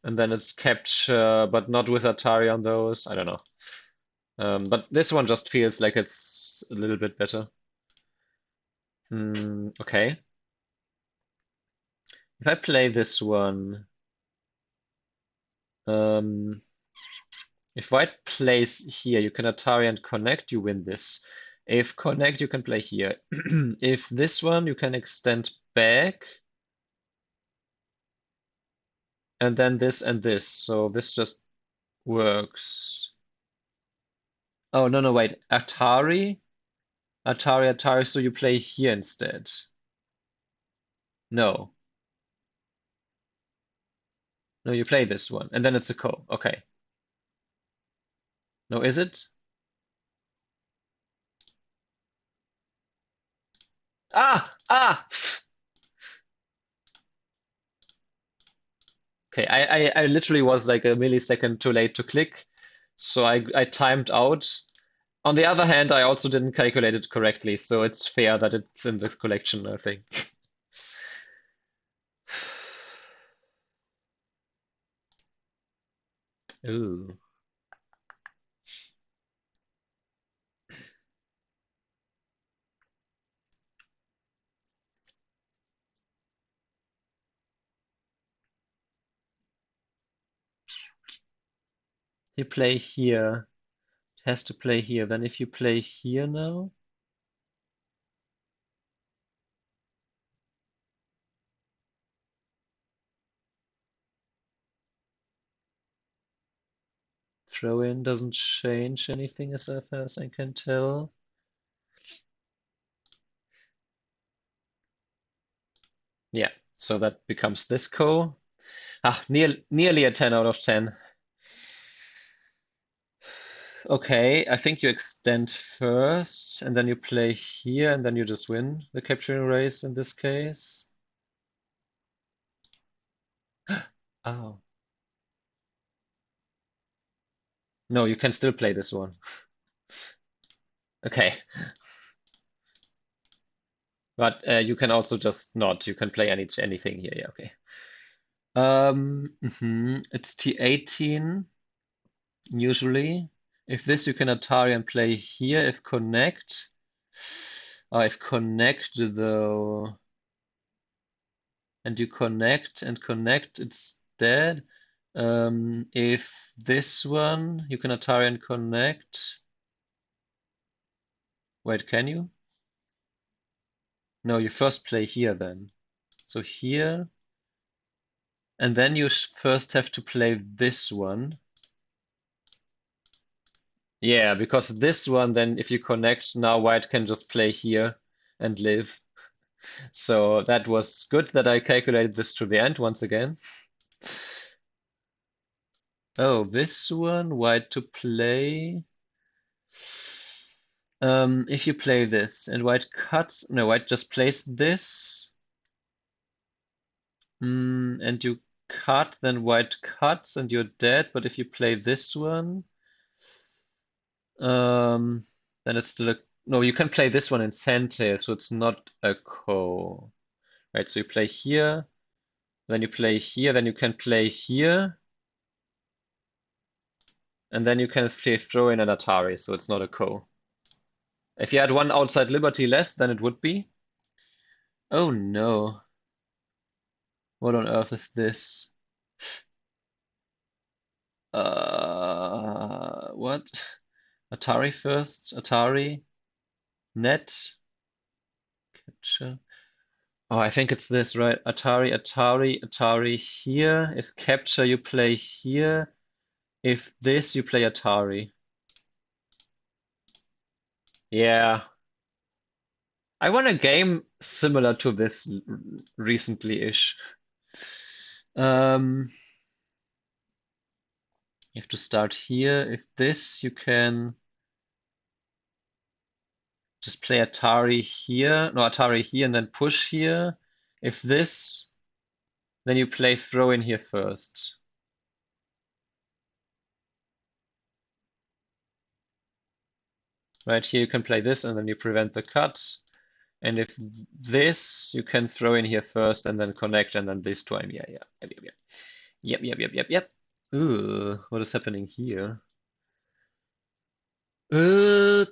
and then it's capture, but not with Atari on those. I don't know. But this one just feels like it's a little bit better. Okay. If I play this one, um, if white plays here, you can Atari and connect, you win this. If connect, you can play here. If this one, you can extend back, and then this and this. So this just works. Oh, no, wait. Atari. So you play here instead. No. No, you play this one, and then it's a ko. Okay. No, is it? Ah! Okay, I literally was like a millisecond too late to click, so I timed out. On the other hand, I also didn't calculate it correctly, so it's fair that it's in the collection, I think. Ooh. You play here. It has to play here. Then if you play here now, throw in doesn't change anything as far as I can tell. Yeah, so that becomes this ko. Nearly a 10 out of 10. Okay, I think you extend first, and then you play here, and then you just win the capturing race in this case. Oh. No, you can still play this one. Okay. But you can also just not. You can play anything here. Yeah, okay. It's T18 usually. If this you can Atari and play here. If connect. If connect though, and you connect and connect, it's dead. If this one you can Atari and connect. Wait, can you? No, you first play here then. So here, and then you first have to play this one. Yeah, because this one, then if you connect, now white can just play here and live. So that was good that I calculated this to the end once again. Oh, this one, white to play. If you play this and white cuts, no, white just plays this. And you cut, then white cuts and you're dead. But if you play this one, then it's still a, no, you can play this one in center, so it's not a ko. Right, so you play here, then you play here, then you can play here, and then you can throw in an Atari, so it's not a ko. If you had one outside Liberty less, then it would be. Oh no. What on earth is this? What? Atari first? Atari? Net? Capture? Oh, I think it's this, right? Atari, Atari, Atari here. If capture, you play here. If this, you play Atari. Yeah. I won a game similar to this recently-ish. Um, you have to start here. If this, you can just play Atari here. No, Atari here and then push here. If this, then you play throw in here first. Right here, you can play this and then you prevent the cut. And if this, you can throw in here first and then connect and then this time. Yeah, yeah. Yep, yep, yep. Yep, yep, yep, yep, yep. Ugh, what is happening here? If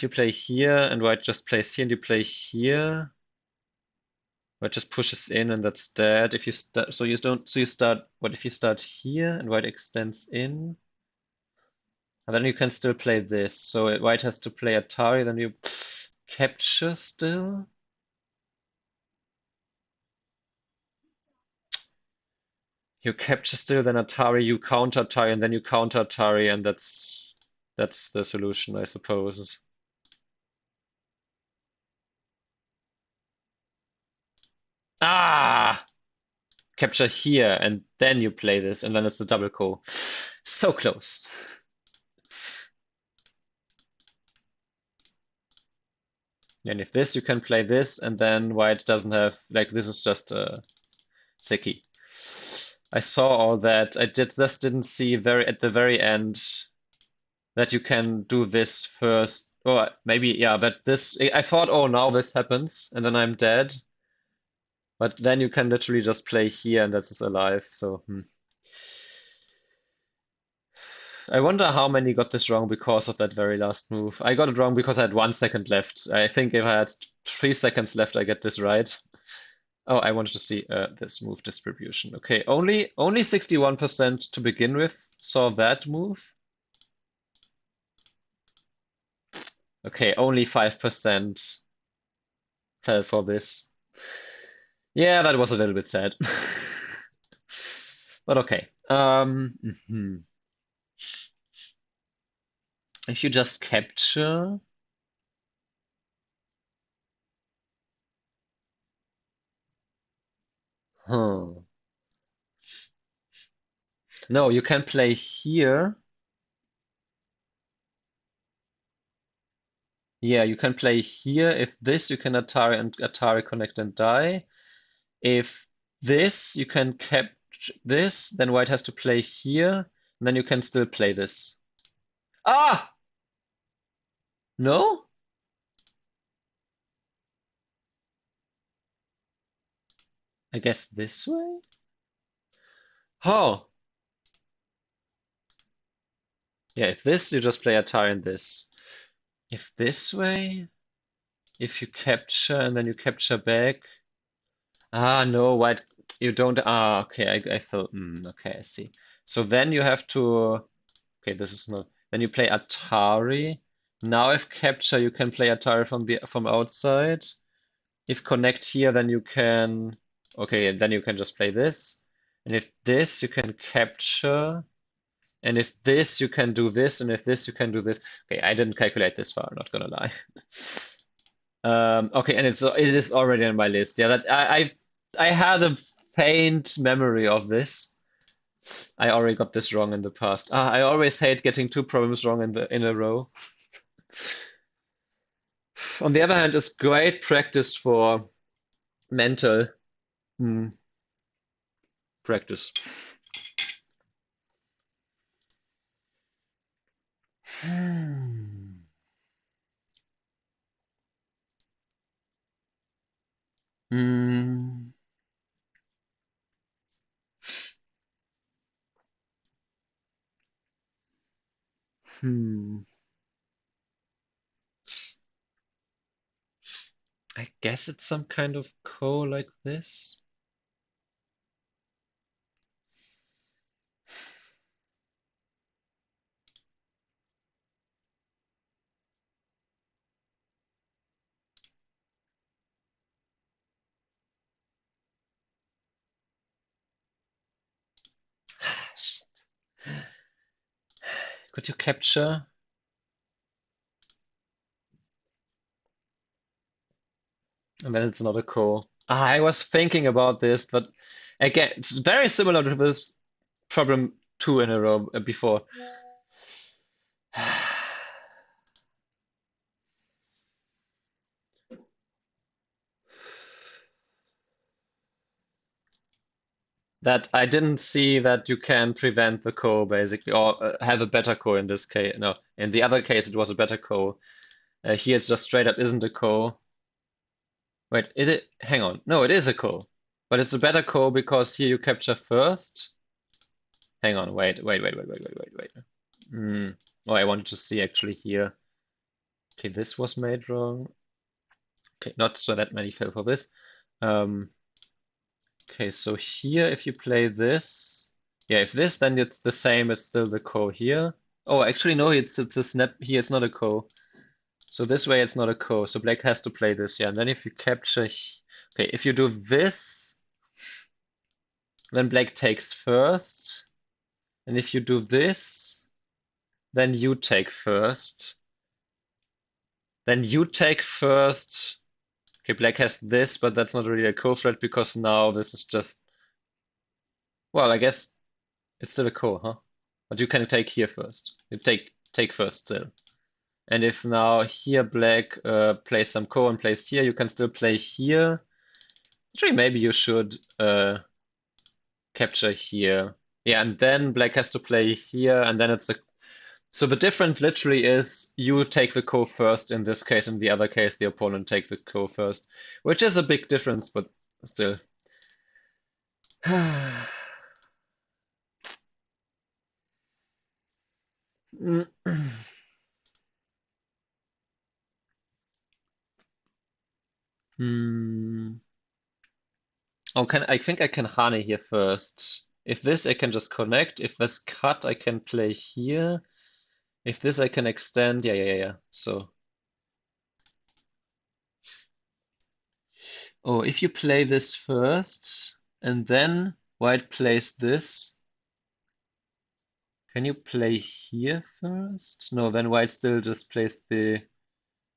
you play here and white just plays here and you play here, white just pushes in and that's dead. If you start, so you don't, so you start, what if you start here and white extends in? And then you can still play this. So white has to play Atari, then you capture still. You capture still, then Atari, you counter Atari, and then you counter Atari, and that's the solution, I suppose. Ah! Capture here, and then you play this, and then it's a double ko. So close. And if this, you can play this, and then white doesn't have, like, this is just a Seki. I saw all that. I just didn't see at the very end that you can do this first. Or maybe, yeah, but this, I thought, oh, now this happens, and then I'm dead. But then you can literally just play here, and that's alive, so, I wonder how many got this wrong because of that very last move. I got it wrong because I had 1 second left. I think if I had 3 seconds left, I get this right. Oh, I wanted to see this move distribution. Okay, only 61% to begin with saw that move. Okay, only 5% fell for this. Yeah, that was a little bit sad. But okay. If you just capture, Huh. No, you can play here. Yeah, you can play here. If this, you can Atari and Atari connect and die. If this, you can capture this, then white has to play here, and then you can still play this. Ah! No? I guess this way? Oh! Yeah, if this, you just play Atari and this. If this way, if you capture and then you capture back. Ah, no, white, you don't. Ah, okay, I thought, okay, I see. So then you have to, okay, this is not, then you play Atari. Now if capture, you can play Atari from outside. If connect here, then you can, okay, then you can just play this. And if this, you can capture. And if this, you can do this. And if this, you can do this. Okay, I didn't calculate this far, not gonna lie. Okay, and it is already on my list. Yeah, that I had a faint memory of this. I already got this wrong in the past. I always hate getting two problems wrong in a row. On the other hand, it's great practice for mental mm, practice. Hmm. Hmm. Hmm. I guess it's some kind of co like this. Could you capture? And then it's not a co. I was thinking about this, but again, it's very similar to this problem two in a row before. That I didn't see that you can prevent the co basically, or have a better co in this case. No, in the other case it was a better co. Here it's just straight up isn't a co. Wait, is it? Hang on. No, it is a co. But it's a better co because here you capture first. Hang on, wait. Oh, I wanted to see actually here. Okay, this was made wrong. Okay, not so that many fell for this. Um, okay, so here if you play this, yeah, if this, then it's the same, it's still the co here. Oh, actually no, it's a snap here, it's not a co. So this way it's not a co, so black has to play this, yeah. And then if you capture, okay, if you do this, then black takes first. And if you do this, then you take first. Then you take first. Okay, black has this, but that's not really a co-threat because now this is just, well, I guess it's still a co, huh? But you can take here first. You take first still. And if now here black plays some co and plays here, you can still play here. Actually, maybe you should capture here. Yeah, and then black has to play here, and then it's a. So the difference literally is you take the co first in this case, in the other case, the opponent take the co first, which is a big difference, but still. Hmm. Oh, I think I can Hane here first. If this, I can just connect. If this cut, I can play here. If this, I can extend. Yeah. So, oh, if you play this first, and then white plays this, can you play here first? No, then white still just plays the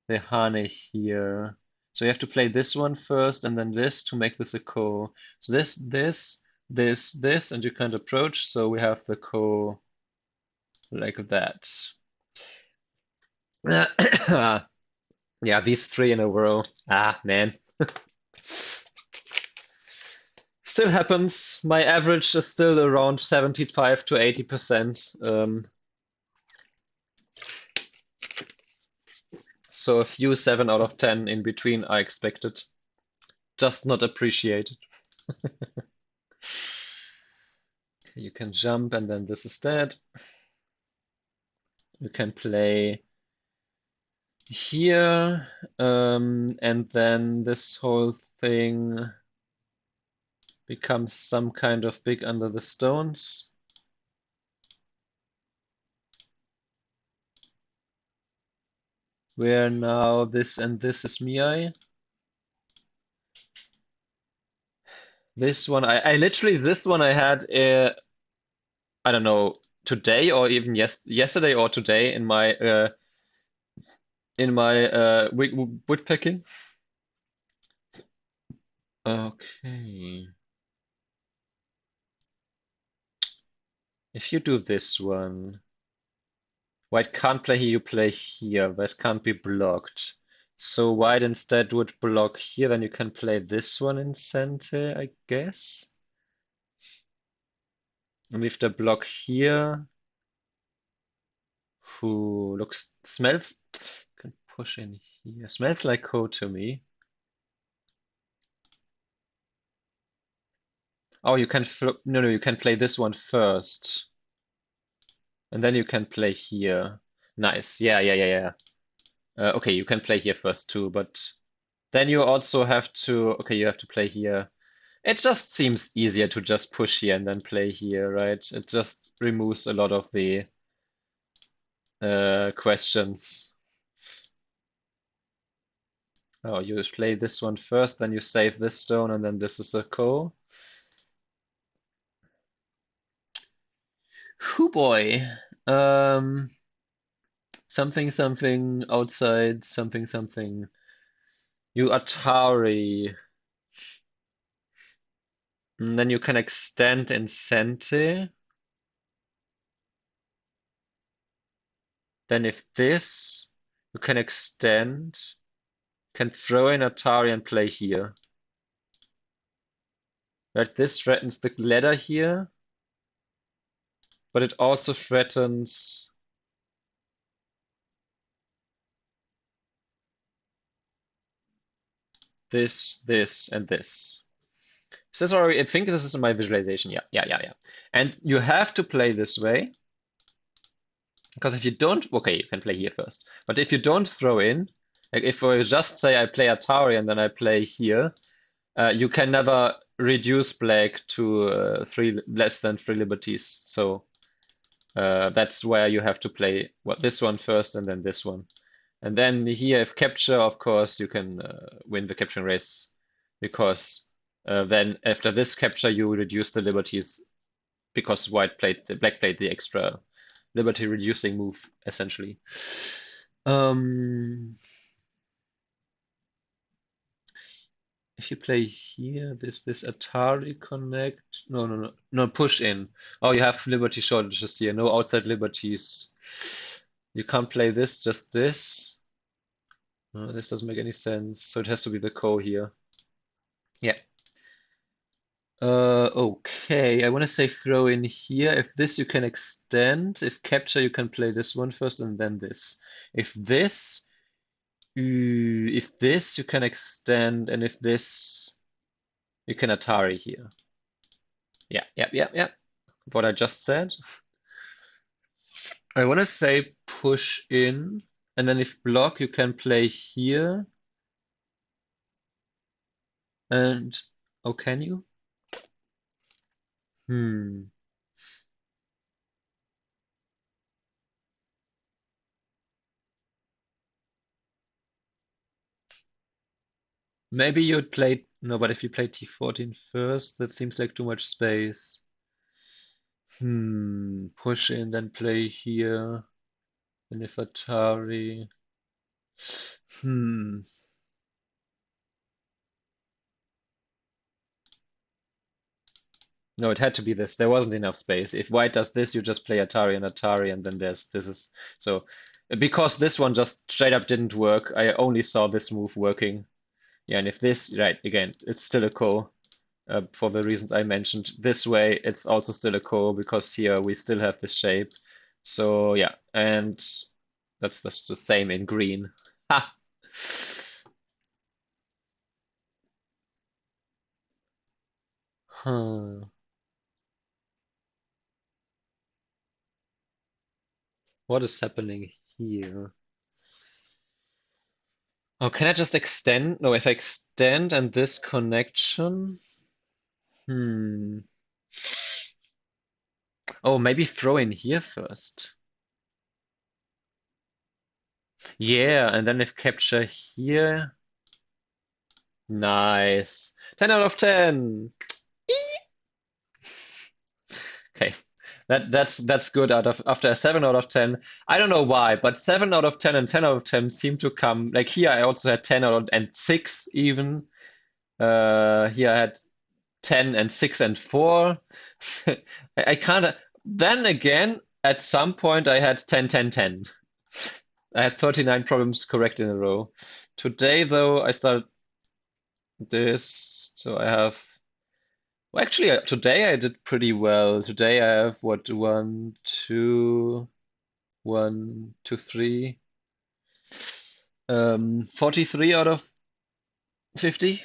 Hane here. So you have to play this one first and then this to make this a ko. So this, and you can't approach, so we have the ko like that. Yeah, these three in a row. Ah, man. Still happens. My average is still around 75 to 80%. So a few 7 out of 10 in between are expected. Just not appreciated. You can jump and then this is dead. You can play here, and then this whole thing becomes some kind of big under the stones. Where now this and this is Miai. This one, I literally, this one I had, I don't know, today or even yesterday or today in my woodpecking. Okay. If you do this one, white can't play here, you play here. That can't be blocked. So white instead would block here, then you can play this one in center, I guess. And with the block here, who smells, can push in here. Smells like code to me. Oh, you can no, you can play this one first. And then you can play here. Nice. Yeah. Okay, you can play here first too, but then you also have to, okay, you have to play here. It just seems easier to just push here and then play here, right? It just removes a lot of the questions. Oh, you play this one first, then you save this stone, and then this is a ko. Hoo boy. Um, something outside, something. You Atari. And then you can extend in Sente. Then if this, you can extend, can throw in Atari and play here. Right, this threatens the ladder here, but it also threatens this, and this. So that's already, I think this is my visualization. Yeah. And you have to play this way, because if you don't, okay, you can play here first. But if you don't throw in, like if I just say I play Atari and then I play here, you can never reduce black to less than 3 liberties. So that's where you have to play this one first and then this one. And then here, if capture, of course, you can win the capturing race, because then after this capture, you reduce the liberties, because black played the extra liberty reducing move, essentially. If you play here, this Atari connect. No, push in. Oh, you have liberty shortages here. No outside liberties. You can't play this, just this. This doesn't make any sense. So it has to be the ko here. Yeah. Okay. I want to say throw in here. If this you can extend. If capture, you can play this one first and then this. If this, you can extend, and if this, you can Atari here. Yeah. What I just said. I want to say push in, and then if block, you can play here. And, oh, can you? Hmm. Maybe you'd play, no, but if you play T14 first, that seems like too much space. Push in, then play here. And if Atari. Hmm. No, it had to be this. There wasn't enough space. If white does this, you just play Atari, and then there's this is so because this one just straight up didn't work. I only saw this move working. Yeah, and if this right again, it's still a call for the reasons I mentioned. This way, it's also still a call because here we still have this shape. So yeah, and that's the same in green. Ha! Huh. What is happening here? Oh, can I just extend? No, if I extend and this connection. Hmm. Oh, maybe throw in here first. Yeah, and then if capture here. Nice. 10 out of 10. Okay. That's good out of after a 7 out of 10. I don't know why, but 7 out of 10 and 10 out of 10 seem to come. Like here I also had 10 out of and 6 even. Here I had 10 and 6 and 4. I kind of then again at some point I had 10 10 10. I had 39 problems correct in a row. Today though I started this, so I have well, actually today I did pretty well. Today I have what 1, 2, 1, 2, 3 43 out of 50,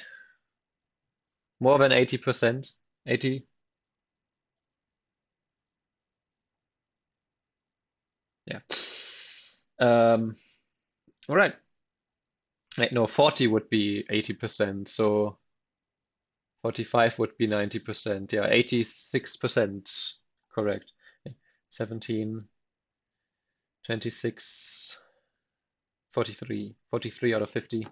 more than 80%. 80, yeah. All right. Wait, no, 40 would be 80%, so 45 would be 90%. Yeah, 86% correct. 17, 26, 43, 43 out of 50.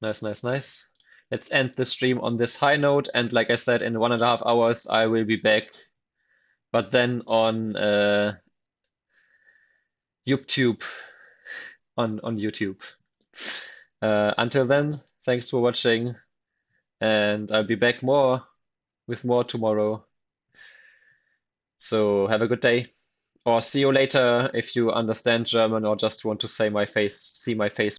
Nice, nice, nice. Let's end the stream on this high note. And like I said, in 1.5 hours, I will be back, but then on YouTube, on YouTube. Until then, thanks for watching, and I'll be back with more tomorrow. So have a good day. Or see you later if you understand German or just want to see my face